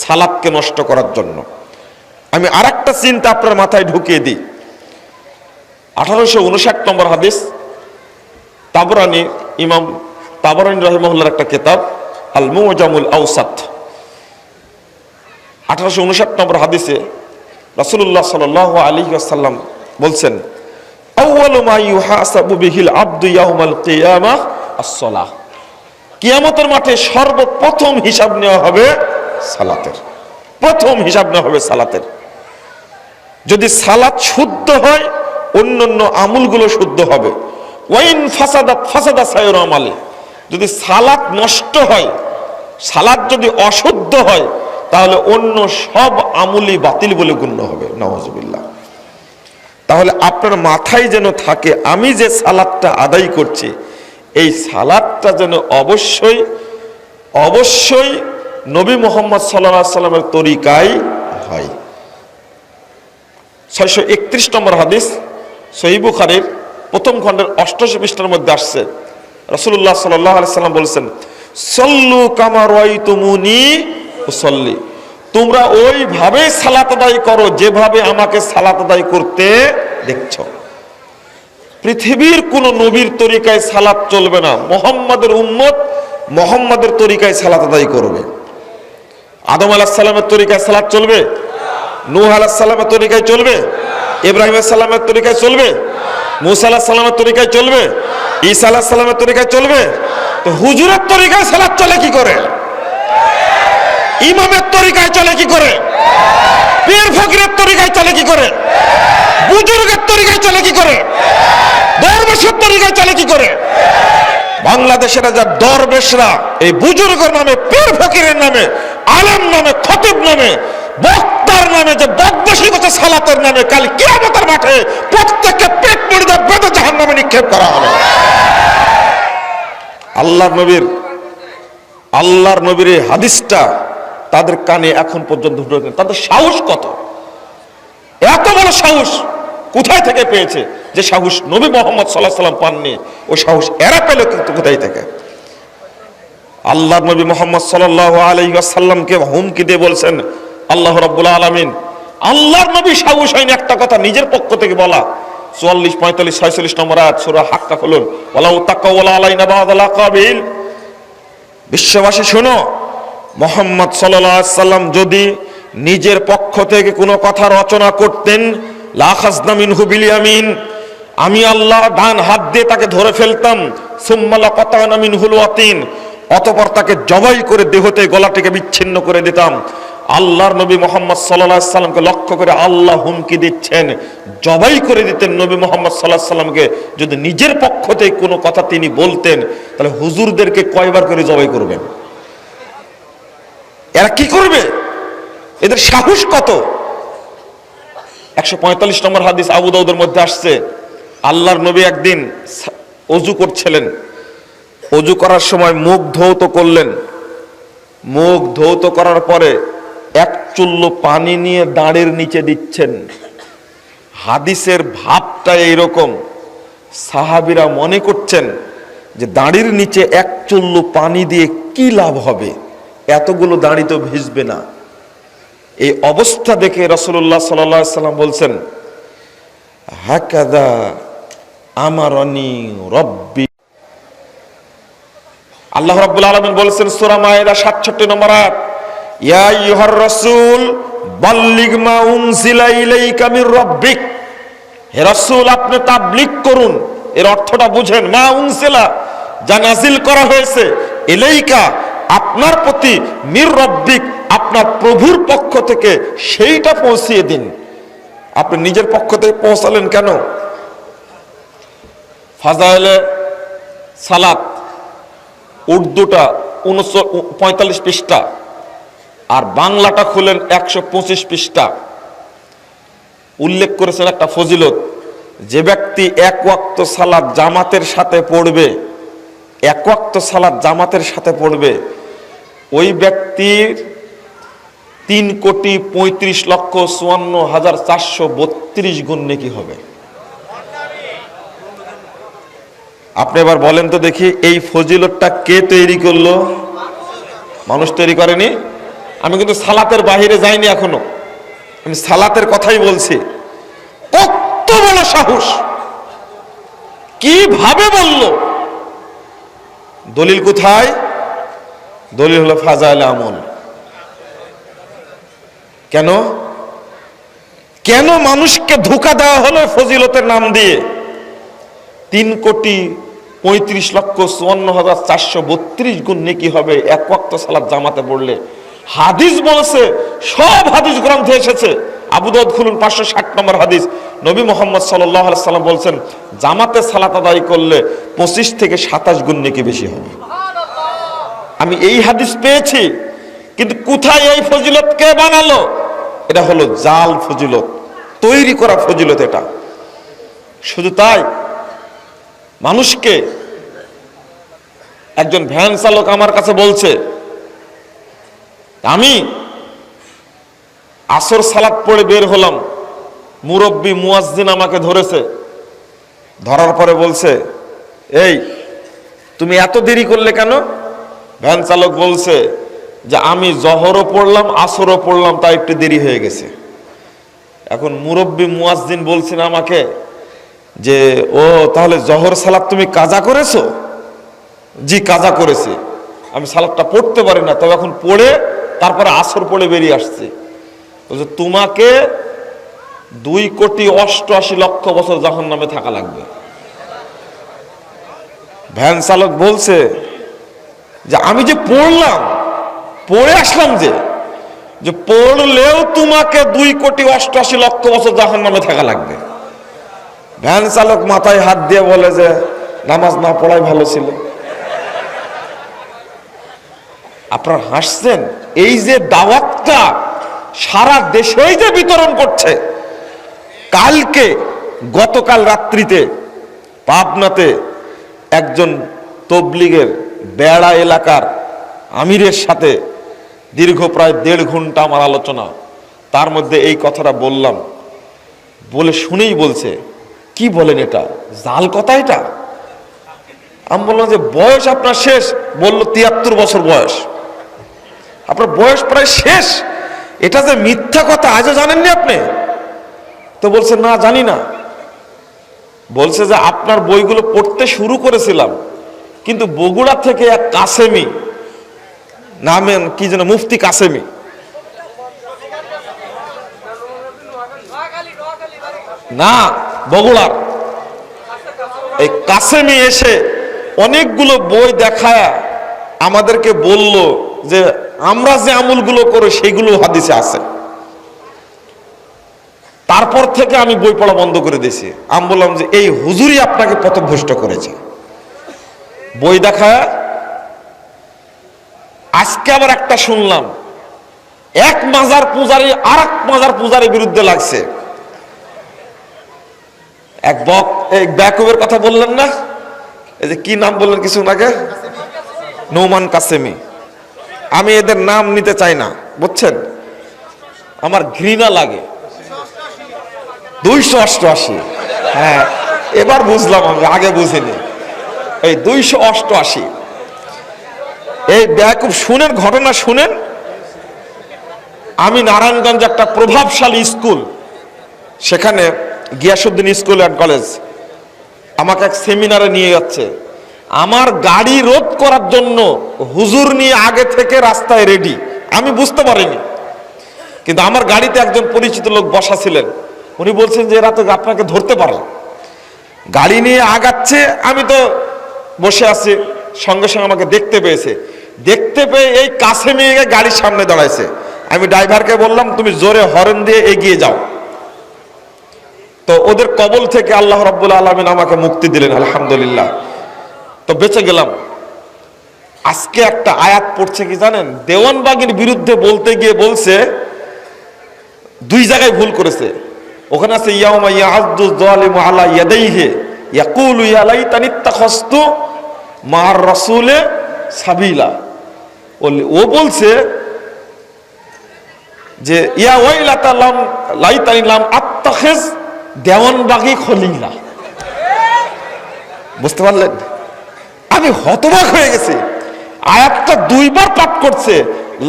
[SPEAKER 2] সালাতকে নষ্ট করার জন্য। আমি আরেকটা চিন্তা আপনার মাথায় ঢুকিয়ে দিই। 1859 নম্বর হাদিস, তাবরানী, ইমাম তাবরানী রাহিমাহুল্লাহর একটা কিতাব আল মুজামুল আওসাত। 1859 নম্বর হাদিসে রাসূলুল্লাহ সাল্লাল্লাহু আলাইহি ওয়াসাল্লাম বলছেন, আউয়ালু মা ইউহাসাবু বিহিল আবদু ইয়াউমাল কিয়ামাহ আস-সালাহ। কিয়ামতের মাঠে সর্বপ্রথম হিসাব নেওয়া হবে সালাতের, প্রথম হিসাব নেওয়া হবে সালাতের। যদি সালাত শুদ্ধ হয় অন্যান্য আমলগুলো শুদ্ধ হবে। ওয়াইন ফাসাদাত ফাসাদা সায়রু আমালি, যদি সালাত নষ্ট হয়, সালাত যদি অশুদ্ধ হয়, তাহলে অন্য সব আমলই বাতিল বলে গণ্য হবে। নাউজুবিল্লাহ। তাহলে আপনার মাথায় যেন থাকে, আমি যে সালাতটা আদায় করছি এই সালাতটা যেন অবশ্যই অবশ্যই নবী মুহাম্মদ সাল্লাল্লাহু আলাইহি সাল্লামের তরিকায় হয়। 631 নম্বর হাদিস সহিহ বুখারীর প্রথম খণ্ডের 88 পৃষ্ঠার মধ্যে আসছে, রাসূলুল্লাহ সাল্লাল্লাহু আলাইহি সাল্লাম বলেছেন, সল্লু কামা রাআইতুমুনি উসাল্লি, তোমরা ওইভাবে সালাত আদায় করো যেভাবে আমাকে সালাত আদায় করতে দেখছো। পৃথিবীর কোন নবীর তরিকায় সালাত চলবে না, মুহাম্মাদের উম্মত মুহাম্মাদের তরিকায় সালাত আদায় করবে। আদম আলাইহিস সালামের তরিকায় সালাত চলবে? নূহ আলাইহিস সালামের তরিকায় চলবে? ইব্রাহিম আলাইহিস সালামের তরিকায় চলবে? মুসা আলাইহিস সালামের তরিকায় চলবে? ঈসা আলাইহিস সালামের তরিকায় চলবে? তো হুজুরের তরিকায় সালাত চলে কি করে? ইমামের তরিকায় চলে কি করে? পীর ফকিরের তরিকায় চলে কি করে? বুজুর্গের তরিকায় চলে কি করে? দরবেশের তরিকায় চলে কি করে? বাংলাদেশের যা দরবেশরা এই বুজুর্গের নামে, পীর ফকিরের নামে, আলেম নামে, খতিব নামে, বক্তার নামে যে বদমাশি করছে সালাতের নামে, কাল কিয়ামতের মাঠে প্রত্যেককে পেট মুড়িয়ে বেঁধে জাহান্নামে নিক্ষেপ করা হবে। আল্লাহর নবীর এই হাদিসটা তাদের কানে এখন পর্যন্ত ঢুকে, তাদের সাহস কত, এত বড় সাহস কোথায় থেকে পেয়েছে? যে সাহস নবী মুহাম্মদ সাল্লাল্লাহু আলাইহি সাল্লাম পাননি, ওই সাহস এরা পেল কিন্তু কোথায় থেকে? আল্লাহর নবী মুহাম্মদ সাল্লাল্লাহু আলাইহি ওয়াসাল্লামকে হুমকি দিয়ে বলছেন আল্লাহ রাব্বুল আলামিন, আল্লাহর নবী সাহস হয়নি একটা কথা নিজের পক্ষ থেকে বলা। 44, 45, 46 নম্বর আয়াত সূরা হাক্কা খুলুন, ওয়ালাউ তাকাওয়ালা আলাইনা বা'দাল আকাবিল। বিশ্ববাসী শোনো, মুহাম্মদ সাল্লাল্লাহু আলাইহি সাল্লাম যদি নিজের পক্ষ থেকে কোনো কথা রচনা করতেন, লাখাযনা মিনহু বিল ইয়ামিন, আমি আল্লাহ ডান হাত দিয়ে তাকে ধরে ফেলতাম, সুম্মা লাকাতানা মিনহুল ওয়াতিন, অতঃপর তাকে জবাই করে দেহতে গলাটিকে বিচ্ছিন্ন করে দিতাম। আল্লাহর নবী মুহাম্মদ সাল্লাল্লাহু আলাইহি সাল্লামকে লক্ষ্য করে আল্লাহ হুমকি দিচ্ছেন, জবাই করে দিতেন নবী মুহাম্মদ সাল্লাল্লাহু আলাইহি সাল্লামকে। যদি নিজের পক্ষ থেকে কোনো কথা তিনি বলতেন, তাহলে হুজুরদেরকে কয়বার করে জবাই করবেন? এরা কি করবে? এদের সাহস কত? 145 নম্বর হাদিস আবু দাউদের মধ্যে আসছে, আল্লাহর নবী একদিন ওযু করছিলেন, ওযু করার সময় মুখ ধৌত করলেন। মুখ ধৌত করার পরে এক চুল্লু পানি নিয়ে দাঁড়ের নিচে দিচ্ছেন। হাদিসের ভাবটা এইরকম, সাহাবীরা মনে করছেন যে দাঁড়ির নিচে এক চুল্লু পানি দিয়ে কি লাভ হবে, এতগুলো দাঁড়ি তো ভিজবে না। এই অবস্থা দেখে রাসূলুল্লাহ সাল্লাল্লাহু আলাইহি সাল্লাম বলছেন, হাকাদা আমারনি রব্বি। আল্লাহ রাব্বুল আলামিন বলেছেন সূরা মায়েদা 67 নম্বর আয়াত, ইয়া আইয়ুহার রাসূল বাল্লিগ মা উনজিলা ইলাইকা মির রাব্বিক, হে রাসূল আপনি তাবলীগ করুন। এর অর্থটা বুঝেন, মা উনজিলা যা নাজিল করা হয়েছে, ইলাইকা আপনার প্রতি, মির রাব্বিক আপনার প্রভুর পক্ষ থেকে সেইটা পৌঁছিয়ে দিন। আপনি নিজের পক্ষ থেকে পৌঁছালেন কেন? ফাজাইলে সালাত উর্দুটা 45 পৃষ্ঠা আর বাংলাটা খুলেন 125 পৃষ্ঠা। উল্লেখ করেছেন একটা ফজিলত, যে ব্যক্তি এক ওয়াক্ত সালাত জামাতের সাথে পড়বে, এক ওয়াক্ত সালাত জামাতের সাথে পড়বে, ওই ব্যক্তির 3,35,54,432 গুণ নেকি হবে। আপনি এবার বলেন তো দেখি, এই ফজিলতটা কে তৈরি করলো? মানুষ তৈরি করেনি। আমি কিন্তু সালাতের বাহিরে যাইনি এখনো, আমি সালাতের কথাই বলছি। কত বড় সাহস, কিভাবে বলল? দলিল কোথায়? দলিল হলো ফাজাইলে আমল। কেন কেন মানুষকে ধোঁকা দেওয়া হলো ফজিলতের নাম দিয়ে? 3,35,54,432 গুণ নেকি হবে এক ওয়াক্ত সালাত জামাতে পড়লে। হাদিস বলছে, সব হাদিস গ্রন্থে এসেছে। আবু দাউদ খুলুন 560 নম্বর হাদিস, নবী মুহাম্মদ সাল্লাল্লাহু আলাইহি সাল্লাম বলছেন, জামাতে সালাত আদায় করলে 25 থেকে 27 গুণ নেকি বেশি হবে। আমি এই হাদিস পেয়েছি, কিন্তু কোথায় এই ফজিলত কে বানালো? এটা হলো জাল ফজিলত, তৈরি করা ফজিলত এটা। শুধু তাই, মানুষকে একজন ভ্যান চালক আমার কাছে বলছে, আমি আসর সালাত পড়ে বের হলাম, মুরব্বি মুয়াজ্জিন আমাকে ধরেছে, ধরার পরে বলছে, এই তুমি এত দেরি করলে কেন? ভ্যান চালক বলছে যে আমি জহরও পড়লাম আসরও পড়লাম, তাই একটু দেরি হয়ে গেছে। এখন মুরব্বি মুয়াজ্জিন বলছেন আমাকে যে, ও তাহলে জহর সালাত তুমি কাজা করেছো? জি কাজা করেছি, আমি সালাতটা পড়তে পারি না, তবে এখন পড়ে তারপরে আসর পড়ে বেরিয়ে আসছি। বলছে তোমাকে 2,88,00,000 বছর জাহান্নামে থাকা লাগবে। ভ্যান চালক বলছে যে আমি যে পড়লাম, পড়ে আসলাম, যে পড়লেও তোমাকে 2,88,00,000 বছর জাহান্নামে থাকা লাগবে। ভ্যান চালক মাথায় হাত দিয়ে বলে যে নামাজ না পড়াই ভালো ছিল। আপনারা হাসছেন, এই যে দাওয়াতটা সারা দেশেই যে বিতরণ করছে, গতকাল রাত্রিতে পাবনাতে একজন তবলিগের বেড়া এলাকার আমিরের সাথে দীর্ঘ প্রায় 1.5 ঘন্টা আমার আলোচনা, তার মধ্যে এই কথাটা বললাম, বলে শুনেই বলছে, কি বলেন এটা জাল কথা এটা? আমি বললাম যে বয়স আপনার শেষ? বলল 73 বছর বয়স। আপনার বয়স প্রায় শেষ, এটা যে মিথ্যা কথা আজও জানেননি আপনি? তো বলছে না জানি না। বলছে যে আপনার বইগুলো পড়তে শুরু করেছিলাম, কিন্তু বগুড়া থেকে এক কাসেমি নামেন, কি যেন মুফতি কাসেমি, না বগুড়ার এই কাসেমি এসে অনেকগুলো বই দেখায় আমাদেরকে বলল যে আমরা যে আমলগুলো করি সেগুলো হাদিসে আছে। তারপর থেকে আমি বই পড়া বন্ধ করে দিয়েছি। আমি বললাম যে এই হুজুরই আপনাকে পথভ্রষ্ট করেছে, বই দেখায়। আজকে আবার একটা শুনলাম, এক মাজার পূজারী আর এক মাজার পূজারীর বিরুদ্ধে লাগছে। এক ব্যাকুবের কথা বললেন না, এই যে কি নাম বললেন কিছু আগে, নৌমান কাসেমি। আমি এদের নাম নিতে চাই না, বুঝছেন, আমার ঘৃণা লাগে। 288, হ্যাঁ এবার বুঝলাম, আমি আগে বুঝিনি। এই 288, এই ব্যাকুব শুনেন, ঘটনা শুনেন। আমি নারায়ণগঞ্জ একটা প্রভাবশালী স্কুল, সেখানে গিয়াসউদ্দিন স্কুল অ্যান্ড কলেজ, আমাকে এক সেমিনারে নিয়ে যাচ্ছে। আমার গাড়ি রোধ করার জন্য হুজুর নিয়ে আগে থেকে রাস্তায় রেডি। আমি বুঝতে পারিনি, কিন্তু আমার গাড়িতে একজন পরিচিত লোক বসা ছিলেন। উনি বলছেন যে এরা তো আপনাকে ধরতে পারে। গাড়ি নিয়ে আগাচ্ছে, আমি তো বসে আছি, সঙ্গে সঙ্গে আমাকে দেখতে পেয়েছে। দেখতে পেয়ে এই কাসেমি গাড়ির সামনে দাঁড়াইছে। আমি ড্রাইভারকে বললাম তুমি জোরে হর্ন দিয়ে এগিয়ে যাও। তো ওদের কবল থেকে আল্লাহ রাব্বুল আলামিন আমাকে মুক্তি দিলেন, আলহামদুলিল্লাহ। তো বেঁচে গেলাম। আজকে একটা আয়াত পড়ছে কি জানেন, দেওয়ানবাগীর বিরুদ্ধে বলতে গিয়ে বলছে 2 জায়গায় ভুল করেছে। ওখানে আছে ইয়াউমা ইয়াআযযু যালিমু আলা ইয়াদাইহি ইয়াকুলু ইয়া লাইতানি ইত্তাখাযতু মা'আর রাসূলি সাবিলা। ও বলছে যে ইয়া ওয়াইলাতা লাইতানি লাম আত্তাখিজ দেওয়ানবাগী খলিলা। বুঝতে পারলেন? আমি হতবাক হয়ে গেছি। আয়াতটা 2 বার পাঠ করছে,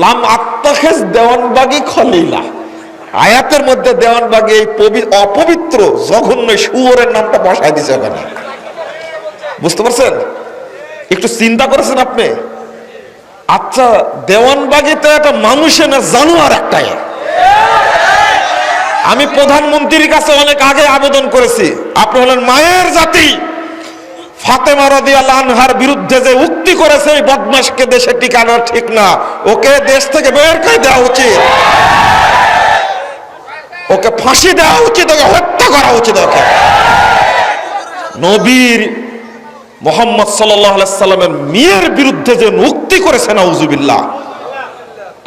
[SPEAKER 2] লাম আত্তাখিজ দেওয়ানবাগী খলিলা। আয়াতের মধ্যে দেওয়ানবাগী এই অপবিত্র জঘন্য শুয়োরের নামটা বসায় দিছে ওখানে। বুঝতে পারছেন? একটু চিন্তা করেছেন আপনি? আচ্ছা, দেওয়ানবাগীতে একটা মানুষের না জানোয়ার একটাই। আমি প্রধানমন্ত্রীর কাছে অনেক আগে আবেদন করেছি, আপনি হলেন মায়ের জাতি। ফাতেমা রাদিয়াল্লাহু আনহার বিরুদ্ধে যে উক্তি করেছে এই বদমাশকে দেশে টিকানো ঠিক না, ওকে দেশ থেকে বের করে দেওয়া উচিত, ওকে ফাঁসি দেওয়া উচিত, ওকে হত্যা করা উচিত। ওকে নবীর মুহাম্মদ সাল্লাল্লাহু আলাইহি সাল্লামের মেয়ের বিরুদ্ধে যে উক্তি করেছে, নাউজুবিল্লাহ।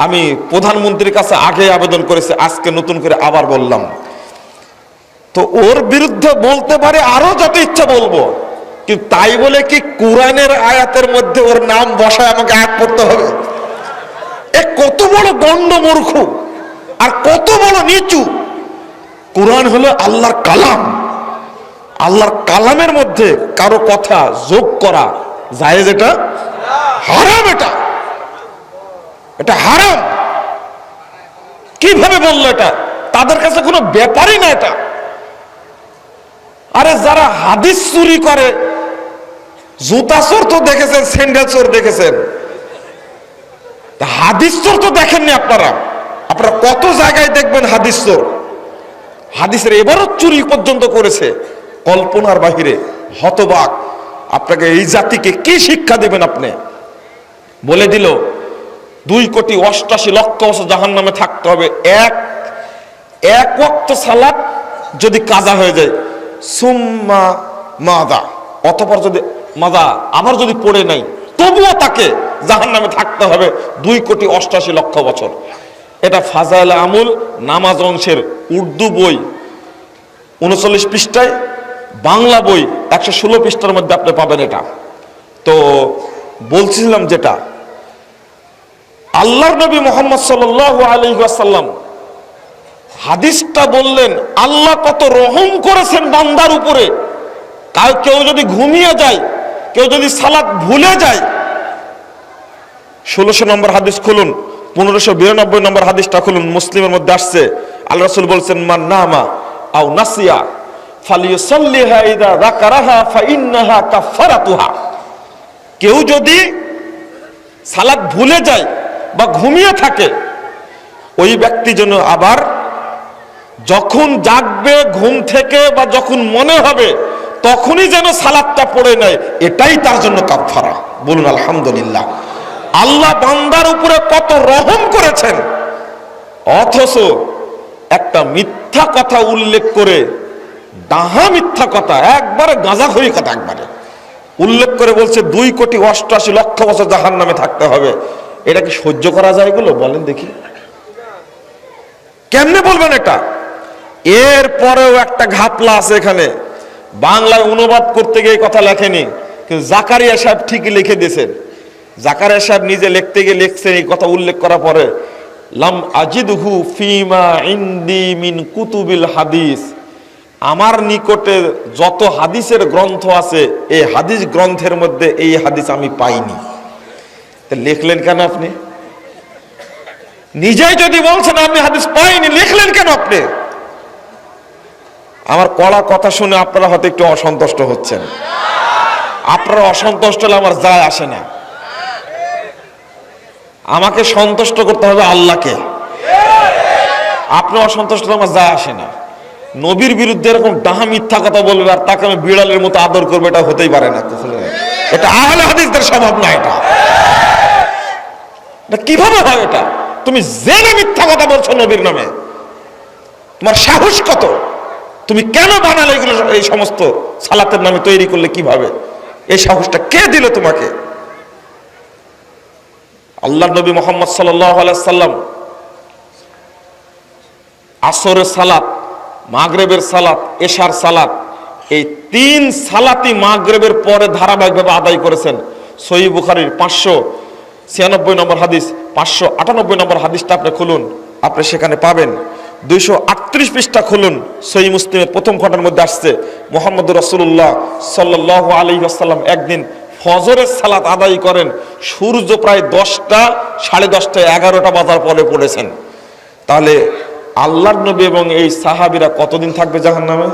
[SPEAKER 2] আমি প্রধানমন্ত্রীর কাছে আগে আবেদন করেছি, আজকে নতুন করে আবার বললাম। তো ওর বিরুদ্ধে বলতে পারে, আরো যত ইচ্ছা বলবো, কিন্তু তাই বলে কি কোরআনের আয়াতের মধ্যে ওর নাম বসায় আমাকে আয়াত পড়তে হবে? এ কত বড় গণ্ড মূর্খ আর কত বড় নিচু! কোরআন হলো আল্লাহর কালাম। আল্লাহর কালামের মধ্যে কারো কথা যোগ করা জায়েজ, এটা হারাম। এটা হারাম। কিভাবে বললো? এটা তাদের কাছে কোনো ব্যাপারই না এটা। আরে যারা হাদিস চুরি করে, জুতা চোর তো দেখেছেন, স্যান্ডেল চোর দেখেছেন, হাদিস চোর তো দেখেননি আপনারা। আপনারা কত জায়গায় দেখবেন হাদিস চোর, হাদিসের এবারও চুরি পর্যন্ত করেছে, কল্পনার বাহিরে। হতবাক! আপনাকে এই জাতিকে কি শিক্ষা দেবেন? আপনি বলে দিল 2,88,00,000 বছর জাহান্নামে থাকতে হবে। এক ওয়াক্ত সালাত যদি কাজা হয়ে যায়, সুম্মা মাদা, অতঃপর যদি মাদা আবার যদি পড়ে নাই, তবুও তাকে জাহান্নামে থাকতে হবে 2,88,00,000 বছর। এটা ফাজাইল আমুল নামাজ অংশের উর্দু বই 39 পৃষ্ঠায়, বাংলা বই 116 পৃষ্ঠার মধ্যে আপনি পাবেন এটা। তো বলছিলাম যেটা, আল্লাহর নবী মুহাম্মদ সাল্লাল্লাহু আলাইহি ওয়াসাল্লাম হাদিসটা বললেন, আল্লাহ কত রহম করেছেন বান্দার উপরে। কেউ যদি ঘুমিয়ে যায়, কেউ যদি সালাত ভুলে যায়, 1600 নম্বর হাদিস খুলুন, 1592 নম্বর হাদিসটা খুলুন, মুসলিমের মধ্যে আসছে। আল্লাহ রাসূল বলছেন, মান নামা আও নাসিয়া ফালিয়ুসাল্লিহা ইযা যাকারাহা ফাইন্নাহা কাফারাতুহা। কেউ যদি সালাত ভুলে যায় বা ঘুমিয়ে থাকে, ওই ব্যক্তি যেন আবার যখন জাগবে ঘুম থেকে বা যখন মনে হবে তখনই যেন সালাতটা পড়ে নেয়, এটাই তার জন্য কাফারা। বলুন আলহামদুলিল্লাহ। আল্লাহ বান্দার উপরে কত রহম করেছেন, অথচ একটা মিথ্যা কথা উল্লেখ করে, ডাহা মিথ্যা কথা, একবারে গাঁজাখড়ি কথা একবারে উল্লেখ করে বলছে 2,88,00,000 বছর জাহান্নামে থাকতে হবে। এটা কি সহ্য করা যায়? এগুলো বলেন দেখি, কেমনে বলবেন এটা? এরপরেও একটা ঘাপলা আছে এখানে। বাংলায় অনুবাদ করতে গিয়ে কথা লেখেনি, কিন্তু জাকারিয়া সাহেব ঠিকই লিখে দিয়েছেন। জাকারিয়া সাহেব নিজে লিখতে গিয়ে লিখছেন, এই কথা উল্লেখ করার পরে, লাম আজিদহু ফিমা ইনদি মিন কুতুবিল হাদিস। আমার নিকটে যত হাদিসের গ্রন্থ আছে, এই হাদিস গ্রন্থের মধ্যে এই হাদিস আমি পাইনি। লিখলেন কেন আপনি? নিজেই যদি বলছেন আমি হাদিস পাইনি, লিখলেন কেন আপনি? আমার কড়া কথা শুনে আপনারা হয়তো একটু অসন্তুষ্ট হচ্ছেন। আপনারা অসন্তুষ্ট হলে আমার যায় আসে না। আমাকে সন্তুষ্ট করতে হবে আল্লাহকে। আপনি অসন্তুষ্ট হলে আমার যায় আসে না। নবীর বিরুদ্ধে এরকম ডাহা মিথ্যা কথা বলবে আর তাকে আমি বিড়ালের মতো আদর করবে, এটা হতেই পারে না। এটা আহলে হাদিসদের স্বভাব না। এটা কিভাবে হয়? এটা তুমি জেনে মিথ্যা কথা বলছো নবীর নামে, তোমার সাহস কত? তুমি কেন বানালে এগুলো? এই সমস্ত সালাতের নামে তৈরি করলে কিভাবে? এই সাহসটা কে দিল তোমাকে? আল্লাহ নবী মুহাম্মদ সাল্লাল্লাহু আলাইহি সাল্লাম আসরের সালাত, মাগরিবের সালাত, এশার সালাত, এই 3 সালাতই মাগরিবের পরে ধারাবাহিকভাবে আদায় করেছেন। সহিহ বুখারীর 596 নম্বর হাদিস, 598 নম্বর হাদিসটা আপনি খুলুন, আপনি সেখানে পাবেন। 238 পৃষ্ঠা খুলুন, সহিহ মুসলিমের প্রথম খণ্ডের মধ্যে আসছে, মুহাম্মদুর রাসূলুল্লাহ সাল্লাল্লাহু আলাইহি ওয়াসাল্লাম একদিন ফজরের সালাত আদায় করেন, সূর্য প্রায় 10টা, 10:30, 11টা বাজার পরে পড়েছেন। তাহলে আল্লাহর নবী এবং এই সাহাবীরা কতদিন থাকবে জাহান্নামে?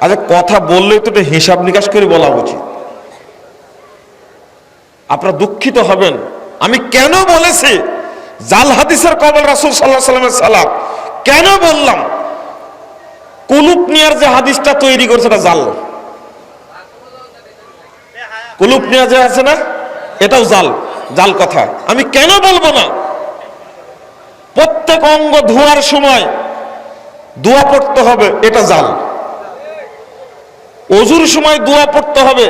[SPEAKER 2] আচ্ছা, কথা বললেই তো হিসাব নিকাশ করে বলা উচিত। আপনারা দুঃখিত হবেন, আমি কেন বলেছি জাল হাদিসের কবল রাসূল সাল্লাল্লাহু আলাইহি ওয়াসাল্লামের সালাত কেন বললাম? কুলুপ নিয়ার যে হাদিসটা তৈরি করেছে এটা জাল। কুলুপ নিয়া যে আছে না, এটাও জাল, জাল কথা। আমি কেন বলবো না? প্রত্যেক অঙ্গ ধোয়ার সময় দোয়া পড়তে হবে, এটা জাল। ওযুর সময় দোয়া পড়তে হবে,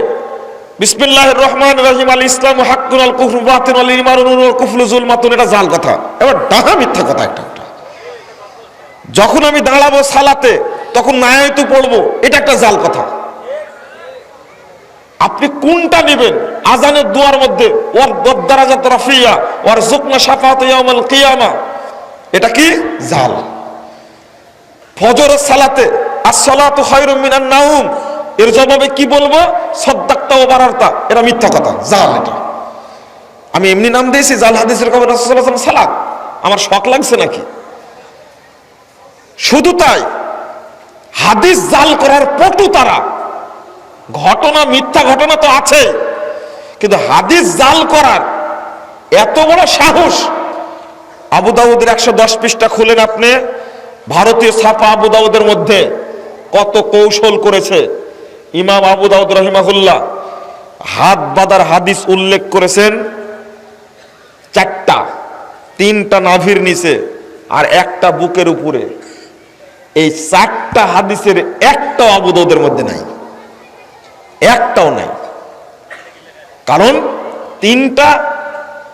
[SPEAKER 2] বিসমিল্লাহির রহমানির রহিম, আল ইসলামু হাক্কুন আল কুফরু বাতিল আল ঈমানু নূরুল কুফরু যুলমাতুন, এটা জাল কথা। এবার ডাহা মিথ্যা কথা একটা। যখন আমি দাঁড়াবো সালাতে তখন নায়াতু পড়বো, এটা একটা জাল কথা। আপনি কোনটা নেবেন? আজানের দুয়ার মধ্যে ওয়ার দারাজাত রাফিয়া ওয়ার যুকনা শাফাআত ইয়াউমাল কিয়ামা, এটা কি? জাল। ফজরের সালাতে আসসালাতু খায়রুম মিনান নাউম, এর জবাবে কি বলবো? সাদ্দাকতা ওয়া বারারতা, এটা মিথ্যা কথা, জাল। এটা আমি এমনি নাম দিয়েছি জাল হাদিসের খবর রাসূলুল্লাহ সাল্লাল্লাহু আলাইহি ওয়াসাল্লাম সালাত, আমার শখ লাগছে নাকি? শুধু তাই, হাদিস জাল করার পটু তারা। ঘটনা মিথ্যা ঘটনা তো আছে, কিন্তু হাদিস জাল করার এত বড় সাহস। আবু দাউদের 110 পৃষ্ঠা খুলেন আপনি, ভারতীয় ছাপা আবু দাউদের মধ্যে কত কৌশল করেছে ইমাম আবু দাউদ রাহিমাহুল্লাহ। হাত বাঁধার হাদিস উল্লেখ করেছেন 4টা, 3টা নাভির নিচে আর 1টা বুকের উপরে। এই 4টা হাদিসের একটাও আবু দাউদের মধ্যে নাই, একটাও নাই। কারণ 3টা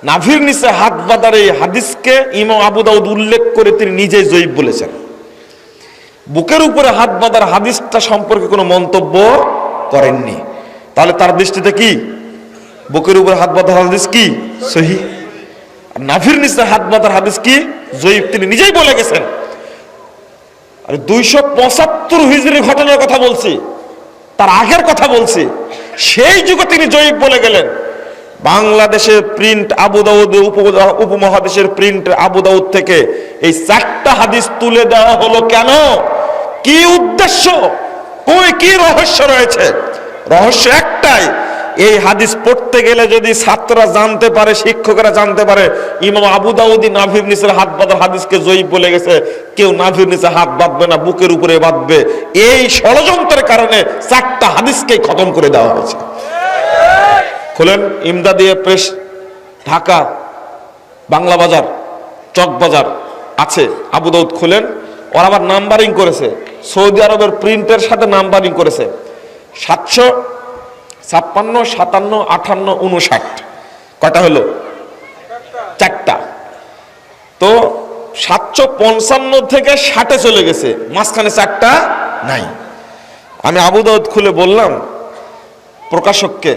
[SPEAKER 2] নাভির নিচে হাত বাঁধার এই হাদিসকে ইমাম আবু দাউদ উল্লেখ করে তিনি নিজেই জয়ীফ বলেছেন। বুকের উপরে হাত বাঁধার হাদিসটা সম্পর্কে কোনো মন্তব্য করেননি। তাহলে তার দৃষ্টিতে কি বুকের উপরে হাত বাঁধার হাদিস কি সহিহ, আর নাভির নিচে হাত বাঁধার হাদিস কি জয়ীফ, তিনি নিজেই বলে গেছেন। আর 275 হিজরি ঘটনার কথা বলছি, তার আগের কথা বলছি, সেই যুগে তিনি জয়ীফ বলে গেলেন। বাংলাদেশের প্রিন্ট আবু দাউদ, উপমহাদেশের প্রিন্ট আবু দাউদ থেকে এই 4টা হাদিস তুলে দেওয়া হলো কেন? কি উদ্দেশ্য? কি রহস্য রয়েছে? রহস্য একটাই, এই হাদিস পড়তে গেলে যদি ছাত্ররা জানতে পারে, শিক্ষকরা জানতে পারে ইমাম আবু দাউদি নাভির নিচের হাত বাঁধার হাদিসকে জয়ীফ বলে গেছে, কেউ নাভির নিচে হাত বাঁধবে না, বুকের উপরে বাঁধবে। এই ষড়যন্ত্রের কারণে 4টা হাদিসকেই খতম করে দেওয়া হয়েছে। খুলেন ইমদাদিয়া প্রেস, ঢাকা, বাংলা বাজার, চক বাজার আছে আবু দাউদ, খুলেন। ওরা আবার নাম্বারিং করেছে, সৌদি আরবের প্রিন্টের সাথে নাম্বারিং করেছে। 756, 57, 58, 59, কয়টা হলো? 4টা। তো 755 থেকে 60-এ চলে গেছে, মাঝখানে 4টা নাই। আমি আবু দাউদ খুলে বললাম প্রকাশককে,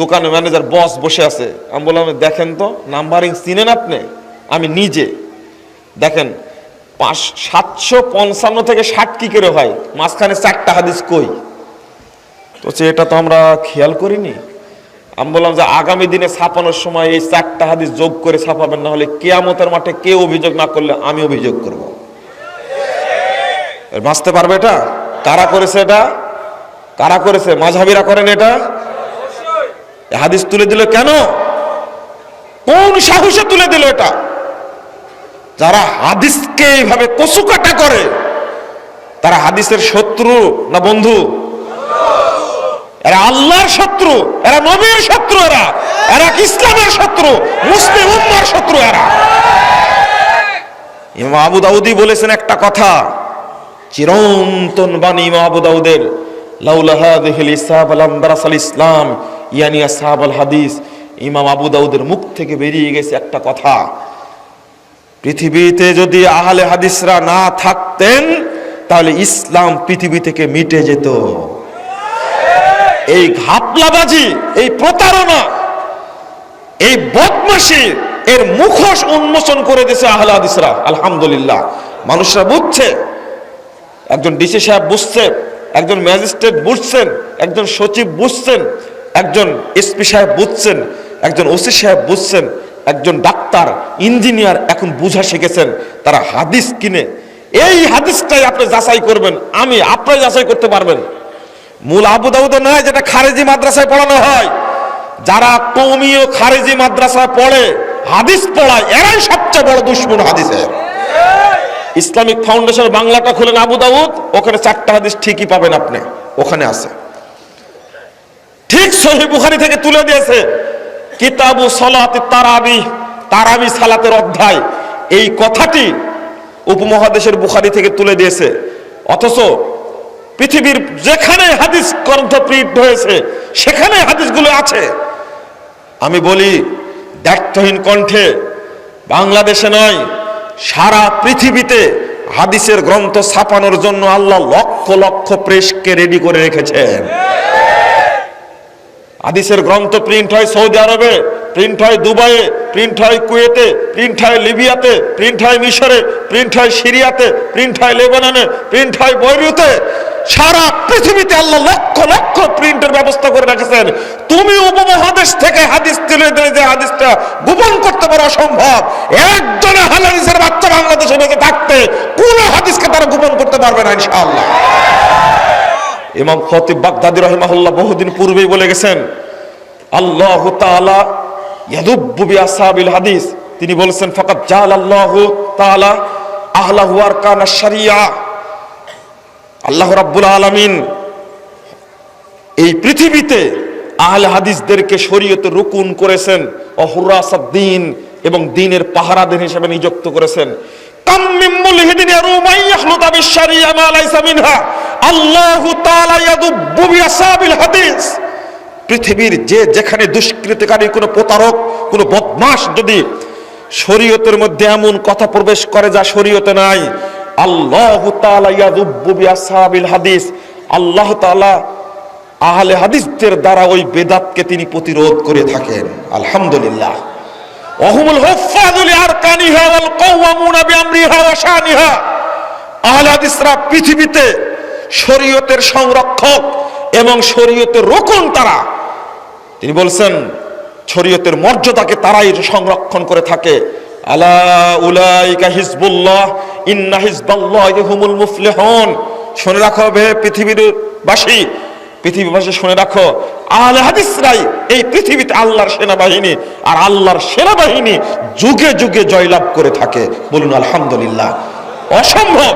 [SPEAKER 2] দোকানে ম্যানেজার বস বসে আছে, আমি বললাম দেখেন তো নাম্বারিং চিনেন আপনি? আমি নিজে দেখেন 755 থেকে 60 কি করে হয়, মাঝখানে 4টা হাদিস কই? তো এটা তো আমরা খেয়াল করিনি। আমি বললাম যে আগামী দিনে ছাপানোর সময় এই 4টা হাদিস যোগ করে ছাপাবেন, না হলে কিয়ামতের মাঠে কেউ অভিযোগ না করলে আমি অভিযোগ করব। বাঁচতে পারবে এটা? কারা করেছে এটা? কারা করেছে? মাযহাবীরা করেন এটা? হাদিস তুলে দিল কেন? কোন সাহসে তুলে দিল এটা? যারা হাদিসকে এইভাবে কচুকাটা করে তারা হাদিসের শত্রু না বন্ধু? এরা আল্লাহর শত্রু, এরা নবীর শত্রু, এরা ইসলামের শত্রু, মুসলিম উম্মার শত্রু এরা। ইমাম আবু দাউদি বলেছেন একটা কথা, চিরন্তন বাণী ইমাম আবু দাউদের, লাউলা হাযিহিল ইসাব লাম দারাসাল ইসলাম ইয়ানি আসহাবুল হাদিস। ইমাম আবু দাউদের মুখ থেকে বেরিয়ে গেছে একটা কথা, পৃথিবীতে যদি আহলে হাদিসরা না থাকতেন তাহলে ইসলাম পৃথিবী থেকে মিটে যেত। এই ঘাপলাবাজি, এই প্রতারণা, এই বদমাশি, এর মুখোশ উন্মোচন করে দিয়েছে আহলে হাদিসরা। আলহামদুলিল্লাহ, মানুষরা বুঝছে, একজন ডিসি সাহেব বুঝছে, একজন ম্যাজিস্ট্রেট বুঝছেন, একজন সচিব বুঝছেন, একজন এসপি সাহেব বুঝছেন, একজন ওসি সাহেব বুঝছেন, একজন ডাক্তার, ইঞ্জিনিয়ার এখন বুঝা শিখেছেন। তারা হাদিস কিনে এই হাদিসটাই আপনি যাচাই করবেন, আমি আপনি যাচাই করতে পারবেন। মূল আবু দাউদে নয়, যেটা খারেজি মাদ্রাসায় পড়ানো হয়। যারা কওমীয় খারেজি মাদ্রাসায় পড়ে, হাদিস পড়ায়, এরাই সবচেয়ে বড় দুশমন হাদিসের। ইসলামিক ফাউন্ডেশন বাংলাটা খুলেন আবু দাউদ, ওখানে 4টা হাদিস ঠিকই পাবেন আপনি, ওখানে আছে। ঠিক সহিহ বুখারী থেকে তুলে দিয়েছে, কিতাবু সালাতি তারাবি, তারাবি সালাতের অধ্যায়, এই কথাটি উপমহাদেশের বুখারী থেকে তুলে দিয়েছে। অথচ পৃথিবীর যেখানে হাদিস গ্রন্থ প্রিন্ট হয়েছে সেখানে হাদিসগুলো আছে। আমি বলি দায়িত্বহীন কণ্ঠে, বাংলাদেশে নয় সারা পৃথিবীতে হাদিসের গ্রন্থ ছাপানোর জন্য আল্লাহ লক্ষ লক্ষ প্রেসকে রেডি করে রেখেছেন। হাদিসের গ্রন্থ প্রিন্ট হয় সৌদি আরবে, প্রিন্ট হয় দুবাইয়ে, প্রিন্ট হয় কুয়েতে, প্রিন্ট হয় লিবিয়াতে, প্রিন্ট হয় মিশরে, প্রিন্ট হয় সিরিয়াতে, প্রিন্ট হয় লেবাননে, প্রিন্ট হয় বৈরুতে। সারা পৃথিবীতে আল্লাহ লক্ষ লক্ষ প্রিন্টের ব্যবস্থা করে রেখেছেন। তুমি উপমহাদেশ থেকে হাদিস তুলে দিলে যে হাদিসটা গোপন করতে পারো অসম্ভব। একজন আহলে হাদিসের বাচ্চা বাংলাদেশে বেঁচে থাকতে কোন হাদিসকে তারা গোপন করতে পারবে না ইনশাআল্লাহ। ইমাম খতিব বাগদাদি রাহিমাহুল্লাহ বহুদিন পূর্বেই বলে গেছেন, আল্লাহু তাআলা ইয়াদুব্বু বিআসহাবিল হাদিস। তিনি বলেছেন ফাকাত জাআলাল্লাহু তাআলা আহলাহু আরকানা শারিয়া। আল্লাহ রাব্বুল আলামিন এই পৃথিবীতে আহলে হাদিসদেরকে শরীয়তের রুকুন করেছেন, অহুরাসাদ্দিন এবং দ্বীনের পাহারাদার হিসেবে নিযুক্ত করেছেন। কাম মিন মুলহিদিন ইয়ারুমা ইয়াখলুতা বিশ-শারিয়া মা লাইসা মিনহা। আল্লাহু তাআলা ইয়াদুব্বু বিআসহাবিল হাদিস। পৃথিবীর যে যেখানে দুষ্কৃতিকারী কোনো প্রতারক, কোনো বদমাশ যদি শরীয়তের মধ্যে এমন কথা প্রবেশ করে যা শরীয়তে নাই, আল্লাহু তাআলা ইয়াদুব্বু বিআসহাবিল হাদিস, আল্লাহ তাআলা আহলে হাদিসদের দ্বারা ওই বেদাতকে তিনি প্রতিরোধ করে থাকেন। আলহামদুলিল্লাহ। ওয়াহুমুল হুফাযু লিআরকানিহা ওয়াল কাওয়ামুনা বিআমরিহা ওয়া শানিহা। আহলে হাদিসরা পৃথিবীতে শরীয়তের সংরক্ষক এবং শরীয়তের রক্ষণ তারা। তিনি বলছেন শরীয়তের মর্যাদাকে তারাই সংরক্ষণ করে থাকে। আলা উলাইকা হিজবুল্লাহ ইন্না হিজবাল্লাহি হুমুল মুফলিহুন। শুনে রাখো হে পৃথিবীবাসী, পৃথিবীবাসী শুনে রাখো, আহলে হাদিসরাই এই পৃথিবীতে আল্লাহর সেনাবাহিনী, আর আল্লাহর সেনাবাহিনী যুগে যুগে জয়লাভ করে থাকে। বলুন আলহামদুলিল্লাহ। অসম্ভব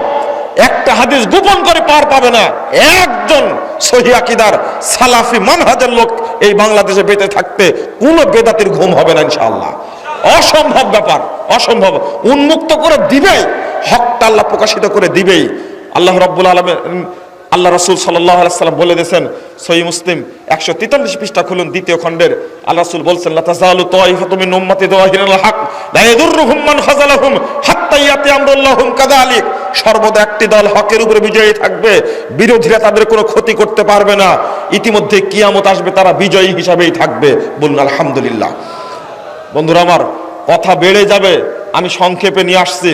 [SPEAKER 2] একটা হাদিস গোপন করে পার পাবে না একজন সহিহ আকীদার সালাফি মানহাজের লোক এই বাংলাদেশে বেঁচে থাকতে কোনো বেদাতির ঘুম হবে না ইনশাআল্লাহ। অসম্ভব ব্যাপার, অসম্ভব। উন্মুক্ত করে দিবেই, হকটা আল্লাহ প্রকাশিত করে দিবেই। আল্লাহ রাব্বুল আলামিন, আল্লাহ রাসূল সাল্লাল্লাহু আলাইহি ওয়াসাল্লাম বলে দিয়েছেন, সহিহ মুসলিম 143 পৃষ্ঠা খুলুন, দ্বিতীয় খণ্ডের। আল্লাহ রাসূল বলছেন, লা তাযালু তাইফাতুম মিন উম্মতি যাহিরুল হক লা ইয়াদুররুহুম মান খাযালাহুম হাত্তা ইয়াতি আমরুল্লাহুম কাযালিক। সর্বদা একটি দল হকের উপরে বিজয়ী থাকবে, বিরোধীরা তাদের কোনো ক্ষতি করতে পারবে না। ইতিমধ্যে কিয়ামত আসবে, তারা বিজয়ী হিসাবেই থাকবে। বলুন আলহামদুলিল্লাহ। বন্ধুরা আমার, কথা বেড়ে যাবে, আমি সংক্ষেপে নিয়ে আসছি।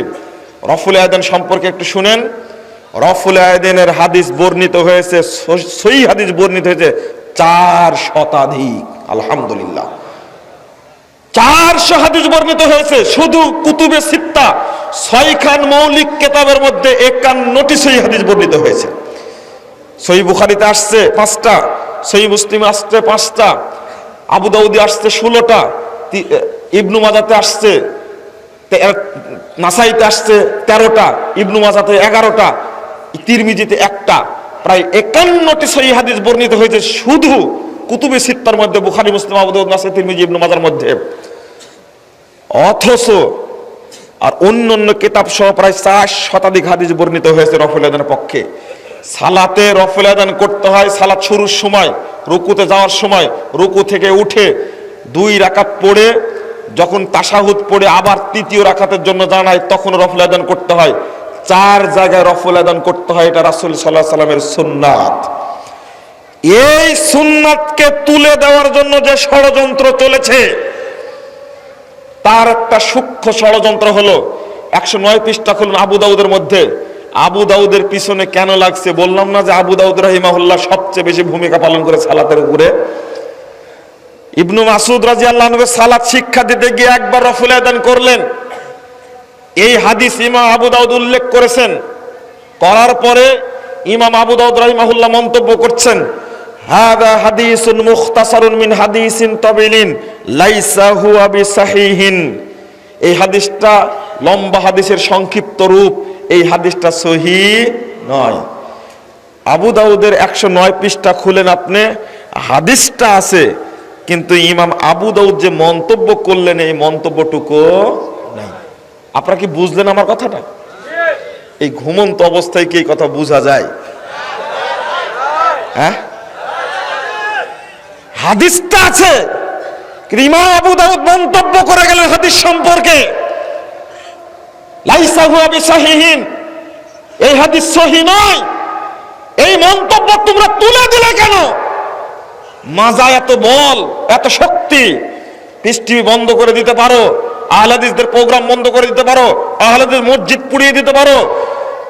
[SPEAKER 2] রফুল আয়াদান সম্পর্কে একটু শুনেন। রফুল আয়াদানের হাদিস বর্ণিত হয়েছে, সহিহ হাদিস বর্ণিত হয়েছে 4 শতাধিক। আলহামদুলিল্লাহ, 400 হাদিস বর্ণিত হয়েছে শুধু কুতুবে সিত্তা 6 খান মৌলিক কিতাবের মধ্যে 51টি সহিহ হাদিস বর্ণিত হয়েছে। সহিহ বুখারীতে আসছে 5টা, সহিহ মুসলিমে আসছে 5টা, আবু দাউদে আসছে 16টা, ইবনু মাজাতে আসছে, নাসাইতে আসছে 13টা, ইবনু মাজাতে 11টা, তিরমিজিতে 1টা। প্রায় 51টি সহিহ হাদিস বর্ণিত হয়েছে শুধু কুতুবে সিত্তার মধ্যে, বুখারী, মুসলিম, আবু দাউদ, নাসাই, তিরমিজি, ইবনু মাজার মধ্যে। অথচ আর অন্য কিতাব সহ প্রায় 4 শতাধিক হাদিস বর্ণিত হয়েছে রফুল আযানের পক্ষে। সালাতে রফুল আযান করতে হয় সালাত শুরুর সময়, রুকুতে যাওয়ার সময়, রুকু থেকে উঠে 2 রাকাত পড়ে যখন তাশাহুদ পড়ে আবার 3য় রাকাতের জন্য জানায় তখন রফুল আযান করতে হয়। 4 জায়গায় রফুল আযান করতে হয়, এটা রাসূল সাল্লাল্লাহু আলাইহি সাল্লামের সুন্নাত। এই সুন্নাতকে তুলে দেওয়ার জন্য যে ষড়যন্ত্র চলেছে, তার একটা সূক্ষ্ম ষড়যন্ত্র হলো 109 পৃষ্ঠা খুলুন আবু দাউদের মধ্যে। আবু দাউদের পিছনে কেন লাগছে বললাম না যে আবু দাউদ রাহিমাহুল্লাহ সবচেয়ে বেশি ভূমিকা পালন করে সালাতের উপরে। ইবনু মাসউদ রাদিয়াল্লাহু আনহু সালাত শিক্ষা দিতে গিয়ে একবার রফুল আযান করলেন। এই হাদিস ইমাম আবু দাউদ উল্লেখ করেছেন। করার পরে ইমাম আবু দাউদ রাহিমাহুল্লাহ মন্তব্য করছেন, হাদা হাদিসুন মুখতাসারুন মিন হাদিসিন তাবিলিন লাইসা হুয়া বিসাহিহিন। এই হাদিসটা লম্বা হাদিসের সংক্ষিপ্ত রূপ, এই হাদিসটা সহিহ নয়। আবু দাউদের 109 পৃষ্ঠা খুলেন আপনি, হাদিসটা আছে, কিন্তু ইমাম আবু দাউদ যে মন্তব্য করলেন এই মন্তব্যটুকু নাই। আপনারা কি বুঝলেন আমার কথাটা? এই ঘুমন্ত অবস্থায় কি এই কথা বোঝা যায়? হ্যাঁ, হাদিসটা আছে, ইমাম আবু দাউদ মন্তব্য করে গেলেন হাদিস সম্পর্কে, লাইসা হুয়া বিসাহিহিন, এই হাদিস সহিহ নয়। এই মন্তব্য তোমরা তুলে দিলে কেন? মাজায় এত বল, এত শক্তি, পিস টিভি বন্ধ করে দিতে পারো, আহলে হাদিসদের প্রোগ্রাম বন্ধ করে দিতে পারো, আহলে হাদিস মসজিদ পুড়িয়ে দিতে পারো।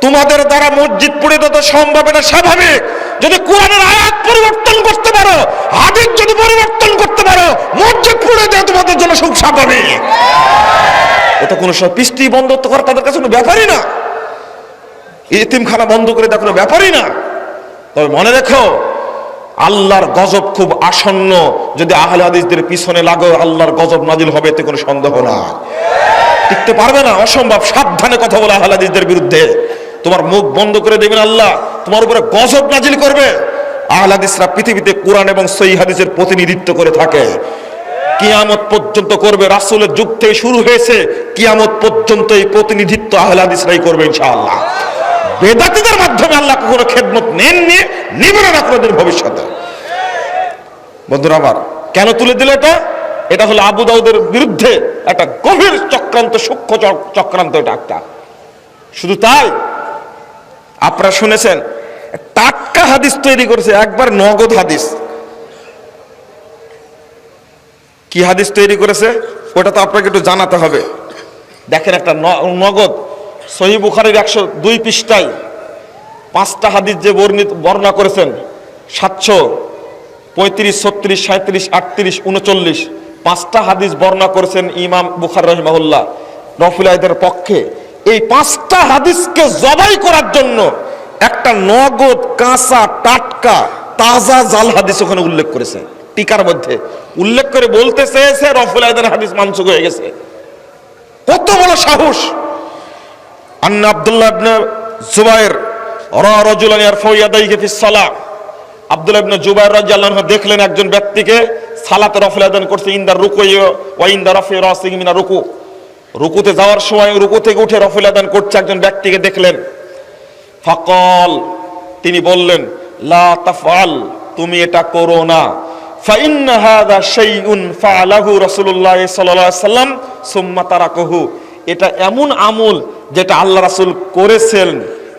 [SPEAKER 2] তোমাদের দ্বারা মসজিদ পুড়িয়ে দিতে সম্ভব, এটা স্বাভাবিক। যদি কোরআনের আয়াত পরিবর্তন করতে পারো, হাদিস যদি পরিবর্তন করতে পারো, মসজিদ পুড়িয়ে দেওয়া তোমাদের জন্য খুব স্বাভাবিক। এটা কোনো সময় পিস টিভি বন্ধ করা তাদের কাছে কোনো ব্যাপারই না, এতিমখানা বন্ধ করে দেওয়া কোনো ব্যাপারই না। তবে মনে রেখো, আল্লাহর গজব খুব আসন্ন। যদি আহলে হাদিসদের পিছনে লাগো, আল্লাহর গজব নাজিল হবে, এতে কোনো সন্দেহ না। টিকতে পারবে না, অসম্ভব। সাবধানে কথা বলে আহলে হাদিসদের বিরুদ্ধে। তোমার মুখ বন্ধ করে দেবেন আল্লাহ, তোমার উপরে গজব নাজিল করবে। আহলে হাদিসরা পৃথিবীতে কোরআন এবং সহিহ হাদিসের প্রতিনিধিত্ব করে থাকে, কিয়ামত পর্যন্ত করবে। রাসূলের যুগ থেকে শুরু হয়েছে, কিয়ামত পর্যন্ত এই প্রতিনিধিত্ব আহলে হাদিসরাই করবে ইনশাআল্লাহ। বেদাতীদের মাধ্যমে আল্লাহ কোনো খেদমত নেননি, নেবেন না কোনোদিন ভবিষ্যতে। বন্ধুরা আমার, কেন তুলে দিল এটা? এটা হলো আবু দাউদের বিরুদ্ধে একটা গভীর চক্রান্ত, সূক্ষ্ম চক্রান্ত। এটা একটা, শুধু তাই, আপনারা শুনেছেন টাটকা হাদিস তৈরি করেছে, একবার নগদ হাদিস। কি হাদিস তৈরি করেছে ওটা তো আপনাকে একটু জানাতে হবে। দেখেন, একটা নগদ সহিহ বুখারীর 102 পৃষ্ঠায় 5টা হাদিস যে বর্ণনা করেছেন, 735, 36, 37, 38, 39, 5টা হাদিস বর্ণনা করেছেন ইমাম বুখারী রাহিমাহুল্লাহ রফুলাইদের পক্ষে। এই 5টা হাদিসকে জবাই করার জন্য একটা নগদ কাঁচা টাটকা তাজা জাল হাদিস ওখানে উল্লেখ করেছে। টিকার মধ্যে উল্লেখ করে বলতে চেয়েছে রফুলাইদের হাদিস মানসুখ হয়ে গেছে। কত বড় সাহস! আন্না আব্দুল্লাহ ইবনে জুবাইর রাজুলান ইয়ারফাউ ইয়াদাইহি ফিস সালাহ। আব্দুল্লাহ ইবনে জুবাইর রাদিয়াল্লাহু আনহু দেখলেন একজন ব্যক্তিকে সালাতে রফল আদান করছে, ইনদা রুকু ওয়া ইনদা রাফি রাসিহি মিনা রুকু। রুকুতে যাওয়ার সময় রুকু থেকে উঠে রফল আদান করছে একজন ব্যক্তিকে দেখলেন। ফাকাল, তিনি বললেন, লা তাফআল, তুমি এটা করো না। ফাইন্না হাযা শাইউন ফাআলাহু রাসূলুল্লাহ সাল্লাল্লাহু আলাইহি ওয়াসাল্লাম সুম্মা তারাকাহু। এটা এমন আমল যেটা আল্লাহ রাসূল করেছেন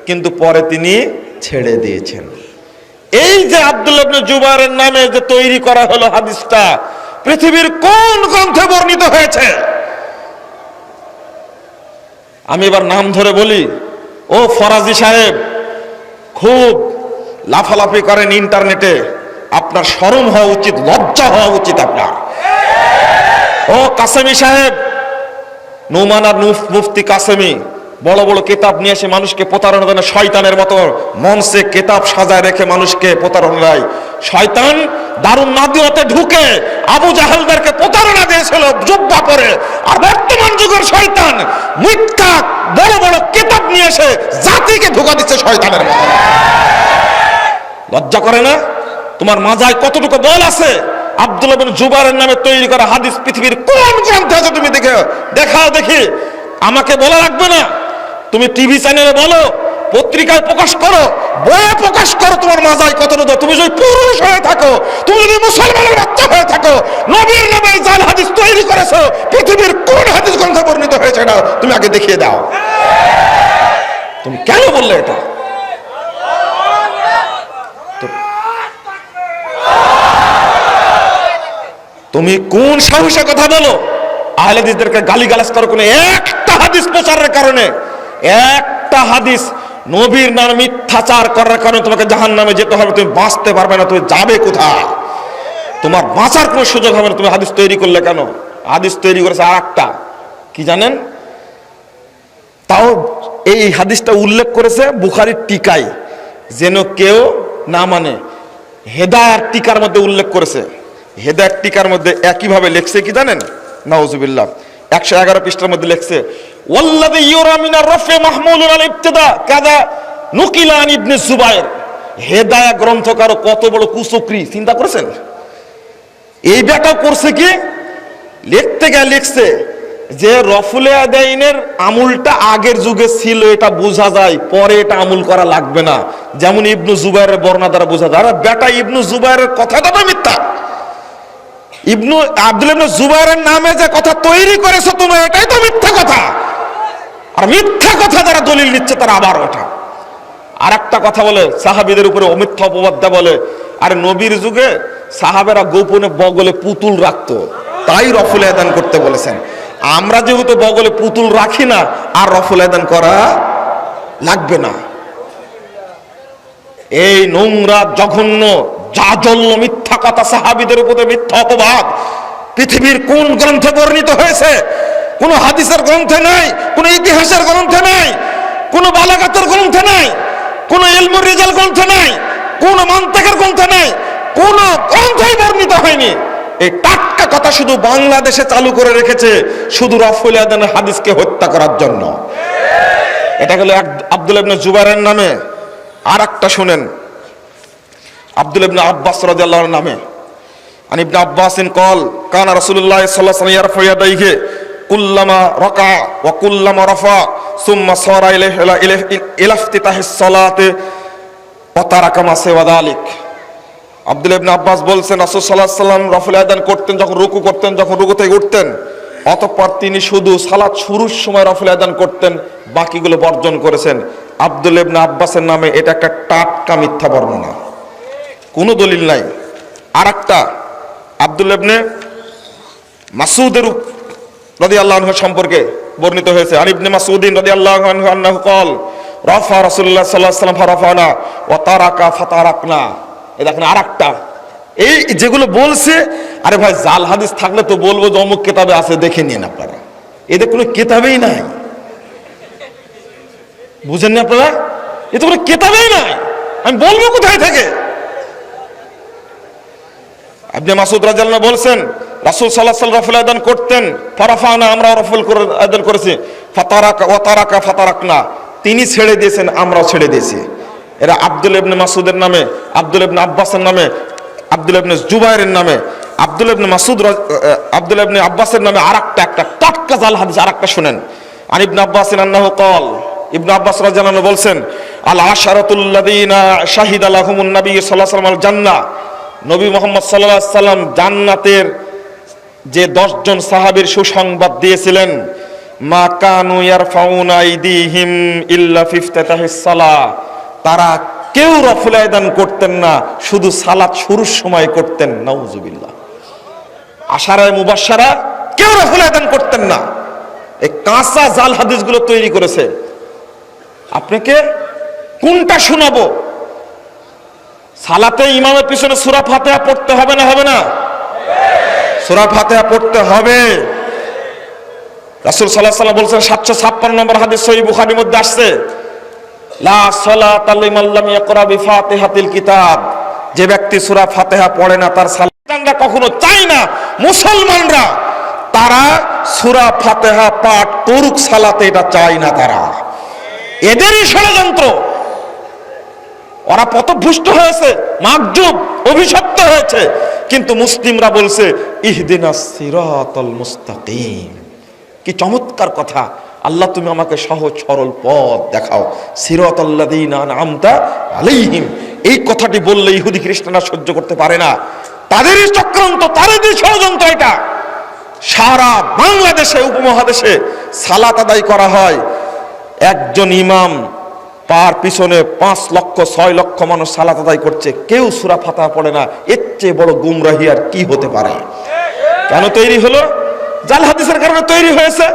[SPEAKER 2] কিন্তু পরে তিনি ছেড়ে দিয়েছেন। এই যে আব্দুল্লাহ ইবনে জুবাইরের নামে যে তৈরি করা হলো হাদিসটা, পৃথিবীর কোন গ্রন্থে বর্ণিত হয়েছে? আমি এবার নাম ধরে বলি। ও ফরাজি সাহেব, খুব লাফালাফি করেন ইন্টারনেটে, আপনার শরম হওয়া উচিত, লজ্জা হওয়া উচিত আপনার। ও কাসেমি সাহেব, নুমান আর মুফতি কাসেমি, বড় বড় কিতাব নিয়ে এসে মানুষকে প্রতারণা দেয়, শয়তানের মতো মঞ্চে কিতাব সাজায় রেখে মানুষকে প্রতারণা দেয়। শয়তান দারুন নাদিয়াতে ঢুকে আবু জাহেলদেরকে প্রতারণা দিয়েছিল জুব্বা পরে। আর বর্তমান যুগের শয়তান মিথ্যা বড় বড় কিতাব নিয়ে এসে জাতিকে ধোঁকা দিচ্ছে শয়তানের মতো। লজ্জা করে না? তোমার মাজায় কতটুকু বল আছে? আব্দুল্লাহ ইবনে জুবাইরের নামে তৈরি করা হাদিস পৃথিবীর কোন গ্রন্থে আছে তুমি দেখাও দেখি। আমাকে বলা লাগবে না, তুমি টিভি চ্যানেলে বলো, পত্রিকায় প্রকাশ করো, বইয়ে প্রকাশ করো তোমার মাজায় কতটুকু। তুমি যদি পুরুষ হয়ে থাকো, তুমি যদি মুসলমানের বাচ্চা হয়ে থাকো, নবীর নামে জাল হাদিস তৈরি করেছো, পৃথিবীর কোন হাদিস গ্রন্থে বর্ণিত হয়েছে না তুমি আগে দেখিয়ে দাও। তুমি কেন বললে এটা? তুমি কোন সাহসে কথা বলো? আহলে হাদিসদেরকে গালিগালাজ করো কোন একটা হাদিস প্রচারের কারণে, একটা হাদিস নবীর নামে মিথ্যাচার করার কারণে তোমাকে জাহান্নামে যেতে হবে। তুমি বাঁচতে পারবে না, তুমি যাবে কোথায়? তোমার বাঁচার কোনো সুযোগ হবে না। তুমি হাদিস তৈরি করলে কেন? হাদিস তৈরি করেছে আর একটা, কি জানেন? তাও এই হাদিসটা উল্লেখ করেছে বুখারীর টিকায়, যেন কেউ না মানে। হেদায়াত টিকার মধ্যে উল্লেখ করেছে। হেদায়াত টিকার মধ্যে একইভাবে লেখছে, কি জানেন? নাউজুবিল্লাহ, 111 পৃষ্ঠার মধ্যে লেখছে, ওয়াল্লাযী ইউরা মিনার রাফি মাহমুলুন আল ইবতিদা কাযা নুকিলা আন ইবনে জুবাইর। হেদায়াত গ্রন্থকার কত বড় কুচক্রী, চিন্তা করেছেন? এই ব্যাটা করছে কি, লিখতে গিয়ে লিখছে যে রফুলে আদাইনের আমুলটা আগের যুগে ছিল, এটা বোঝা যায়, পরে এটা আমল করা লাগবে না, যেমন ইবনু জুবাইরের বর্ণনা দ্বারা বোঝা যায়। আর বেটা ইবনু জুবাইরের কথাটা তো মিথ্যা। আব্দুল্লাহ ইবনে জুবাইরের নামে যে কথা তৈরি করেছো তুমি, এটাই তো মিথ্যা কথা। আর মিথ্যা কথা যারা দলিল নিচ্ছে তারা আবার ওঠা। আর একটা কথা বলে, সাহাবীদের উপরে অমিথ্যা অপবাদ বলে, আর নবীর যুগে সাহাবেরা গোপনে বগলে পুতুল রাখতো, তাই রফুল আদান করতে বলেছেন। আমরা যেহেতু বগলে পুতুল রাখি না, আর রফুল আদান করা লাগবে না। এই নোংরা জঘন্য জাজল্য মিথ্যা কথা, সাহাবীদের উপর মিথ্যা অপবাদ পৃথিবীর কোন গ্রন্থে বর্ণিত হয়েছে? কোন হাদিসের গ্রন্থে নাই, কোন ইতিহাসের গ্রন্থে নাই, কোন বালাগাতের গ্রন্থে নাই, কোন ইলমুর রিজাল গ্রন্থে নাই, কোন মান্তিকের গ্রন্থে নাই, কোন গ্রন্থেই বর্ণিত হয়নি। এই টাটকা কথা শুধু বাংলাদেশে চালু করে রেখেছে শুধু রফুল আদানের হাদিসকে হত্যা করার জন্য। এটা গেল আব্দুল্লাহ ইবনে জুবাইরের নামে। আর একটা শুনেন, আব্দুল্লাহ ইবনে আব্বাস রাদিয়াল্লাহু আনহু নামে। আন ইবনে আব্বাসিন কল কানা রাসূলুল্লাহ সাল্লাল্লাহু আলাইহি ওয়াসাল্লাম ইয়ারফা ইয়াদাইহি কুল্লামা রাকা ওয়া কুল্লামা রাফা সুম্মা সারা ইলাইহি ইলাফতিতাহিস সালাতে ওয়া তারাকা মা সিওয়া যালিক। আব্দুল্লাহ ইবনে আব্বাস বলছেন রাসূল সাল্লাল্লাহু আলাইহি ওয়াসাল্লাম রফুল আদান করতেন যখন রুকু করতেন, যখন রুকু থেকে উঠতেন, অতঃপর তিনি শুধু সালাত শুরুর সময় রফুল আদান করতেন, বাকিগুলো বর্জন করেছেন। আব্দুল্লাহ ইবনে আব্বাসের নামে এটা একটা টাটকা মিথ্যা বর্ণনা, কোনো দলিল নাই। আর একটা আব্দুল্লাহ ইবনে মাসউদের রাদিয়াল্লাহু আনহু সম্পর্কে বর্ণিত হয়েছে। আর ইবনে মাসউদিন রাদিয়াল্লাহু আনহু আন্নাহু কল রাফা রাসূলুল্লাহ সাল্লাল্লাহু আলাইহি ওয়াসাল্লাম ফারাফানা ওয়া তারাকা ফাতারাকনা। এই দেখেন আরেকটা, এই যেগুলো বলছে, আরে ভাই জাল হাদিস থাকলে তো বলবো যে অমুক কিতাবে আছে, দেখে নিন আপনারা। এদের কোনো কিতাবেই নাই, বুঝেন না আপনারা? এ তো কোনো কিতাবেই নাই, আমি বলবো কোথায় থেকে? ইবনে মাসউদ রাদিয়াল্লাহু আনহু বলছেন রাসূল সাল্লাল্লাহু আলাইহি ওয়াসাল্লাম রফুল আদান করতেন, ফারাফানা আমরা রফুল করে আদান করেছি, ফাতারাকা ওয়া তারাকা ফাতারাকনা তিনি ছেড়ে দিয়েছেন, আমরাও ছেড়ে দিয়েছি। এরা আব্দুল্লাহ ইবনে মাসউদের নামে, আব্দুল্লাহ ইবনে আব্বাসের নামে, আব্দুল্লাহ ইবনে জুবাইরের নামে, আব্দুল্লাহ ইবনে মাসউদ, আব্দুল্লাহ ইবনে আব্বাসের নামে আরেকটা একটা টাটকা জাল হাদিস আরেকটা শুনেন। আন ইবনে আব্বাস আন্নাহু ক্বাল, ইবনে আব্বাস রাদিয়াল্লাহু আনহু বলছেন আল আশারাতুল লাযিনা শাহিদা লাহুমুন নবী সাল্লাল্লাহু আলাইহি ওয়াসাল্লাম আল জান্নাহ, নবী মুহাম্মদ সাল্লাল্লাহু আলাইহি ওয়াসাল্লাম জান্নাতের যে 10 জন সাহাবীর সুসংবাদ দিয়েছিলেন, মা কানু ইয়ারফাউনা আইদিহিম ইল্লা ফি ইফতিতাহিস সালাহ, তারা কেউ রফুল আদান করতেন না, শুধু সালাত শুরুর সময় করতেন। নাউজুবিল্লাহ। আশারায়ে মুবাশশারা কেউ রফুল আদান করতেন না। এই কাঁচা জাল হাদিসগুলো তৈরি করেছে। আপনাকে কোনটা শোনাবো? সালাতে ইমামের পিছনে সূরা ফাতিহা পড়তে হবে না হবে না? সূরা ফাতিহা পড়তে হবে। রাসূল সাল্লাল্লাহু আলাইহি ওয়াসাল্লাম বলেছেন 756 নম্বর হাদিস সহিহ বুখারীর মধ্যে আসছে, লা সালাতা লিমান লাম ইয়াকরা বিফাতিহাতিল কিতাব, যে ব্যক্তি সূরা ফাতিহা পড়ে না তার সালাত। আমরা কখনো চাই না মুসলমানরা তারা সূরা ফাতিহা পাঠ করুক সালাতে, এটা চাই না তারা। এদেরই ষড়যন্ত্র, ওরা পথভ্রষ্ট হয়েছে, মাগজুব অভিশপ্ত হয়েছে। কিন্তু মুসলিমরা বলছে ইহদিনাস সিরাতাল মুস্তাকিম। কি চমৎকার কথা! আল্লাহ তুমি আমাকে সহজ সরল পথ দেখাও, সিরাতাল্লাযীনা আনআমতা আলাইহিম। এই কথাটি বললে ইহুদি খ্রিস্টানরা সহ্য করতে পারে না। তাদেরই চক্রান্ত, তাদেরই ষড়যন্ত্র এটা। সারা বাংলাদেশে উপমহাদেশে সালাত আদায় করা হয়, একজন ইমাম তার পিছনে 5 লক্ষ 6 লক্ষ মানুষ সালাত আদায় করছে, কেউ সূরা ফাতিহা পড়ে না। এর চেয়ে বড় গুমরাহি আর কি হতে পারে? কেন তৈরি হলো? জাল হাদিসের কারণে তৈরি হয়েছে।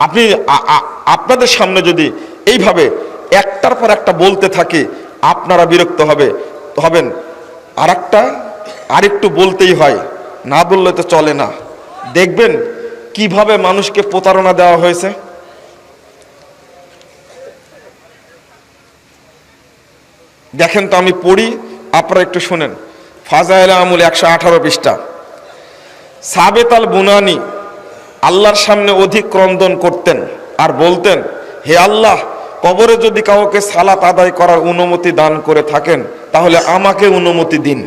[SPEAKER 2] আপনি আপনাদের সামনে যদি এইভাবে একটার পর একটা বলতে থাকি, আপনারা বিরক্ত হবেন। আরেকটু বলতেই হয়, না বললে তো চলে না। দেখবেন কিভাবে মানুষকে প্রতারণা দেওয়া হয়েছে। দেখেন তো, আমি পড়ি, আপনারা একটু শুনেন। ফাজাইলে আমুল 118 পৃষ্ঠা। সাবেত আল বুনানি আল্লাহর সামনে অধিক ক্রন্দন করতেন আর বলতেন, হে আল্লাহ, কবরে যদি কাউকে সালাত আদায় করার অনুমতি দান করে থাকেন তাহলে আমাকে অনুমতি দিন।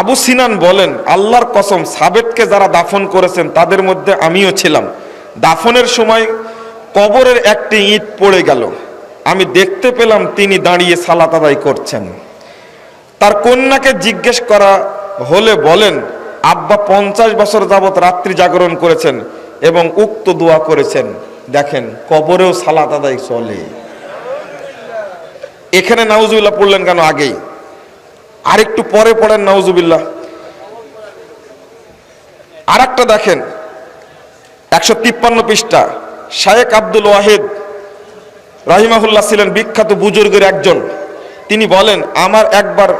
[SPEAKER 2] আবু সিনান বলেন, আল্লাহর কসম, সাবেতকে যারা দাফন করেছেন তাদের মধ্যে আমিও ছিলাম। দাফনের সময় কবরের একটি ইট পড়ে গেল, আমি দেখতে পেলাম তিনি দাঁড়িয়ে সালাত আদায় করছেন। তার কন্যাকে জিজ্ঞেস করা হলে বলেন, আব্বা 50 বছর যাবত রাত্রি জাগরণ করেছেন এবং উক্ত দোয়া করেছেন। দেখেন, কবরেও সালাত আদায় চলে। এখানে নাউজুবিল্লাহ পড়লেন কেন? আগেই আর একটু পরে পড়েন নাউজুবিল্লাহ। আর একটা দেখেন 153 পৃষ্ঠা, শায়েখ আব্দুল ওয়াহিদ রাহিমাহুল্লাহ ছিলেন বিখ্যাত বুজুর্গের একজন। তিনি বলেন, আমার একবার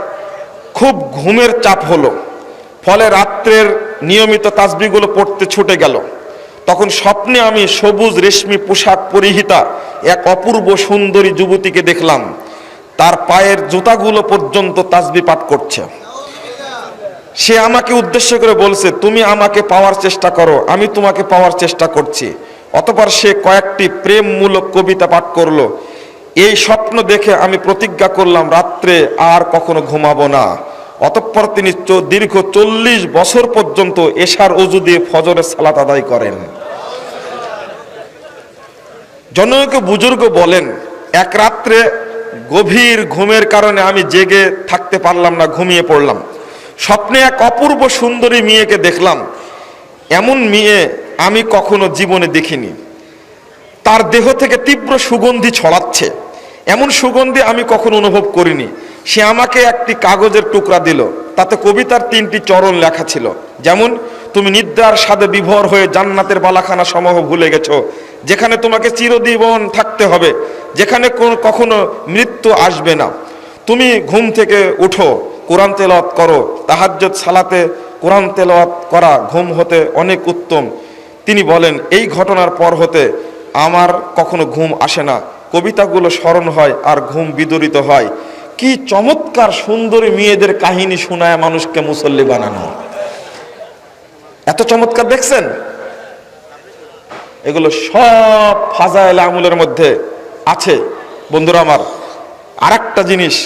[SPEAKER 2] খুব ঘুমের চাপ হলো, ফলে রাত্রের নিয়মিত তাসবিহগুলো পড়তে ছুটে গেল। তখন স্বপ্নে আমি সবুজ রেশমি পোশাক পরিহিতা এক অপূর্ব সুন্দরী যুবতীকে দেখলাম। তার পায়ের জুতাগুলো পর্যন্ত তাসবিহ পাঠ করছে। সে আমাকে উদ্দেশ্য করে বলছে, তুমি আমাকে পাওয়ার চেষ্টা করো, আমি তোমাকে পাওয়ার চেষ্টা করছি। অতঃপর সে কয়েকটি প্রেমমূলক কবিতা পাঠ করলো। এই স্বপ্ন দেখে আমি প্রতিজ্ঞা করলাম রাত্রে আর কখনো ঘুমাবো না। অতঃপর তিনি দীর্ঘ 40 বছর পর্যন্ত এশার ওযু দিয়ে ফজরের সালাত আদায় করেন। জনৈক বুজুর্গ বলেন, এক রাত্রে গভীর ঘুমের কারণে আমি জেগে থাকতে পারলাম না, ঘুমিয়ে পড়লাম। স্বপ্নে এক অপূর্ব সুন্দরী মেয়েকে দেখলাম। এমন মেয়ে আমি কখনো জীবনে দেখিনি। তার দেহ থেকে তীব্র সুগন্ধি ছড়াচ্ছে, এমন সুগন্ধি আমি কখনো অনুভব করিনি। সে আমাকে একটি কাগজের টুকরা দিল, তাতে কবিতার 3টি চরণ লেখা ছিল। যেমন, তুমি নিদ্রার স্বাদে বিভোর হয়ে জান্নাতের বালাখানা সমূহ ভুলে গেছো, যেখানে তোমাকে চিরজীবন থাকতে হবে, যেখানে কখনো মৃত্যু আসবে না। তুমি ঘুম থেকে উঠো, কোরআন তেলাওয়াত করো। তাহাজ্জুদ সালাতে কোরআন তেলাওয়াত করা ঘুম হতে অনেক উত্তম। তিনি বলেন, এই ঘটনার পর হতে আমার কখনো ঘুম আসে না, কবিতাগুলো স্মরণ হয় আর ঘুম বিদরিত হয়। কি চমৎকার সুন্দরী মেয়েদের কাহিনী শোনায় মানুষকে মুসল্লি বানানো। এত চমৎকার দেখছেন? এগুলো সব ফাজাইল আমলের মধ্যে আছে। বন্ধুরা আমার, আরেকটা জিনিস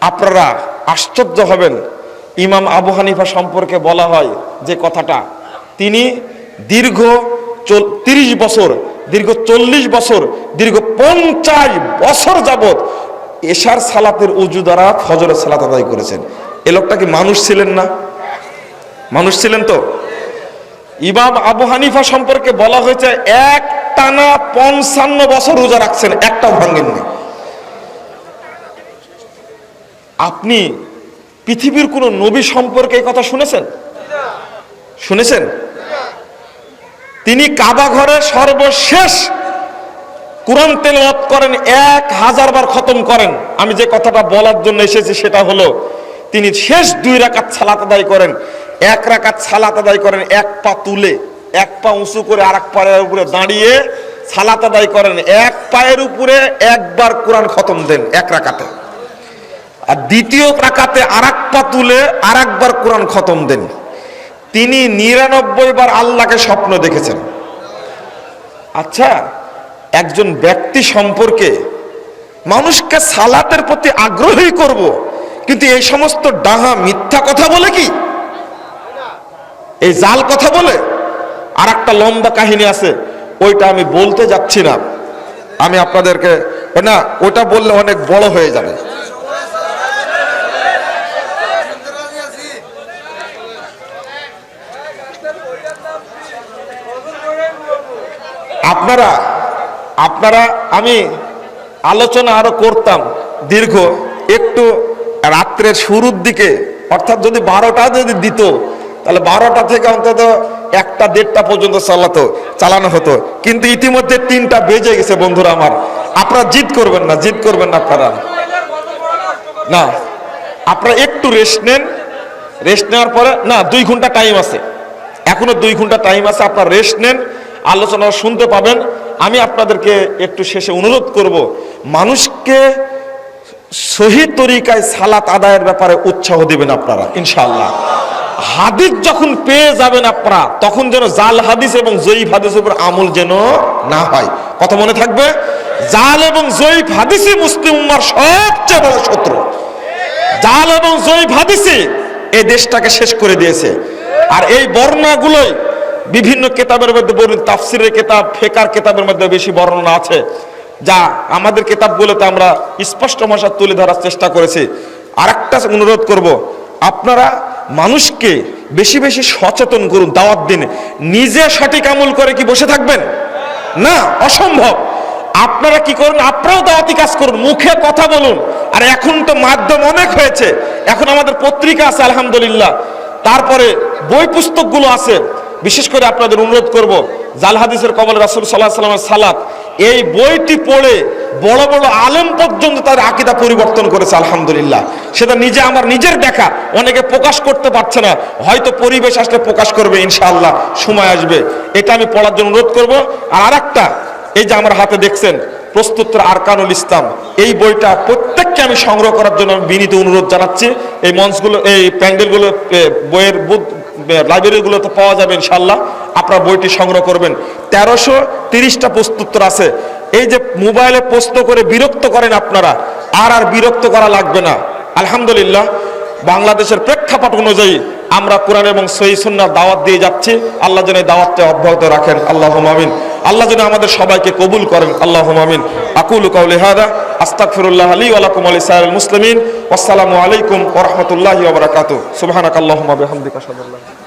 [SPEAKER 2] আপনারা আশ্চর্য হবেন। ইমাম আবু হানিফা সম্পর্কে বলা হয় যে কথাটা, তিনি দীর্ঘ 30 বছর, দীর্ঘ 40 বছর, দীর্ঘ 50 বছর যাবত এশার সালাতের উজু দ্বারা ফজরের সালাত আদায় করেছেন। এ লোকটা কি মানুষ ছিলেন না? মানুষ ছিলেন তো। ইমাম আবু হানিফা সম্পর্কে বলা হয়েছে এক টানা 55 বছর রোজা রাখছেন, একটাও ভাঙেননি। আপনি পৃথিবীর কোন নবী সম্পর্কে এই কথা শুনেছেন? শুনেছেন? তিনি কাবা ঘরে সর্বশেষ কোরআন তেলাওয়াত করেন, 1000 বার খতম করেন। আমি যে কথাটা বলার জন্য এসেছি সেটা হলো, তিনি শেষ 2 রাকাত সালাত আদায় করেন। 1 রাকাত সালাত আদায় করেন এক পা তুলে, এক পা উঁচু করে আরেক পায়ের উপরে দাঁড়িয়ে সালাত আদায় করেন। এক পায়ের উপরে একবার কোরআন খতম দেন 1 রাকাতে, আর দ্বিতীয় রাকাতে আরেক পা তুলে আরেকবার কোরআন খতম দেন। তিনি 99 বার আল্লাহকে স্বপ্ন দেখেছেন। আচ্ছা, একজন ব্যক্তি সম্পর্কে মানুষকে সালাতের প্রতি আগ্রহী করব, কিন্তু এই সমস্ত ডাহা মিথ্যা কথা বলে, কি এই জাল কথা বলে। আর একটা লম্বা কাহিনী আছে, ওইটা আমি বলতে যাচ্ছি না, আমি আপনাদেরকে, না ওটা বললে অনেক বড় হয়ে যাবে। আপনারা আমি আলোচনা আরো করতাম দীর্ঘ, একটু রাত্রের শুরুর দিকে, অর্থাৎ যদি 12টা যদি দিত, তাহলে 12টা থেকে অন্তত 1টা 1:30টা পর্যন্ত চালানো হতো। কিন্তু ইতিমধ্যে 3টা বেজে গেছে। বন্ধুরা আমার, আপনারা জিদ করবেন না, জিদ করবেন না আপনারা, না আপনারা একটু রেস্ট নেন। রেস্ট নেওয়ার পরে, না 2 ঘন্টা টাইম আছে, এখনো 2 ঘন্টা টাইম আছে, আপনারা রেস্ট নেন, আলোচনা শুনতে পাবেন। আমি আপনাদেরকে একটু শেষে অনুরোধ করব, মানুষকে সহি তরিকায় সালাত আদায়ের ব্যাপারে উৎসাহ দিবেন আপনারা ইনশাআল্লাহ। হাদিস যখন পেয়ে যাবেন আপনারা, তখন যেন জাল হাদিস এবং জয়ীফ হাদিসের উপর আমল যেন না হয়। কথা মনে থাকবে, জাল এবং জয়ীফ হাদিসই মুসলিম উম্মার সবচেয়ে বড় শত্রু। জাল এবং জয়ীফ হাদিসই এই দেশটাকে শেষ করে দিয়েছে। আর এই বর্ণনাগুলোই বিভিন্ন কেতাবের মধ্যে, বলুন তাফসিরের কেতাব, ফিকহের কেতাবের মধ্যে বেশি বর্ণনা আছে, যা আমাদের কেতাবগুলোতে আমরা স্পষ্ট ভাষা তুলে ধরার চেষ্টা করেছি। আরেকটা অনুরোধ করব, আপনারা মানুষকে বেশি বেশি সচেতন করুন, দাওয়াত দিন। নিজে সঠিক আমল করে কি বসে থাকবেন? না, অসম্ভব। আপনারা কি করুন, আপনারাও দাওয়াতি কাজ করুন, মুখে কথা বলুন। আর এখন তো মাধ্যম অনেক হয়েছে,
[SPEAKER 3] এখন আমাদের পত্রিকা আছে আলহামদুলিল্লাহ, তারপরে বই পুস্তকগুলো আছে। বিশেষ করে আপনাদের অনুরোধ করব, জাল হাদিসের কবলে রাসূল সাল্লাল্লাহু আলাইহি ওয়াসাল্লামের সালাত, এই বইটি পড়ে বড় বড় আলেম পর্যন্ত তার আকীদা পরিবর্তন করেছে আলহামদুলিল্লাহ। সেটা নিজে আমার নিজের দেখা, অনেকে প্রকাশ করতে পারছে না, হয়তো পরিবেশ আসলে প্রকাশ করবে ইনশাআল্লাহ, সময় আসবে। এটা আমি পড়ার জন্য অনুরোধ করব। আর আরেকটা, এই যে আমার হাতে দেখছেন প্রস্তুত আরকানুল ইসলাম, এই বইটা প্রত্যেককে আমি সংগ্রহ করার জন্য আমি বিনীত অনুরোধ জানাচ্ছি। এই মঞ্চগুলো, এই প্যান্ডেলগুলো, বইয়ের লাইব্রেরিগুলোতে পাওয়া যাবে ইনশাআল্লাহ। আপনারা বইটি সংগ্রহ করবেন। 1330টা প্রশ্নোত্তর আছে। এই যে মোবাইলে প্রশ্ন করে বিরক্ত করেন আপনারা, আর বিরক্ত করা লাগবে না। আলহামদুলিল্লাহ, বাংলাদেশের প্রেক্ষাপট অনুযায়ী আমরা কোরআন এবং সহিহ সুন্নাহর দাওয়াত দিয়ে যাচ্ছি। আল্লাহ যেন এই দাওয়াতটা অব্যাহত রাখেন, আল্লাহুম্মা আমিন। আল্লাহ যেন আমাদের সবাইকে কবুল করেন, আল্লাহুম্মা আমিন। আকুলু কাউলি হাদা আস্তাগফিরুল্লাহ লি ওয়া লাকুম ওয়া লিসাইরিল মুসলিমিন। ওয়াসসালামু আলাইকুম ওয়া রাহমাতুল্লাহি ওয়া বারাকাতুহু। সুবহানাকাল্লাহুম্মা বিহামদিকা আশহাদু আল্লা ইলাহা ইল্লা আনতা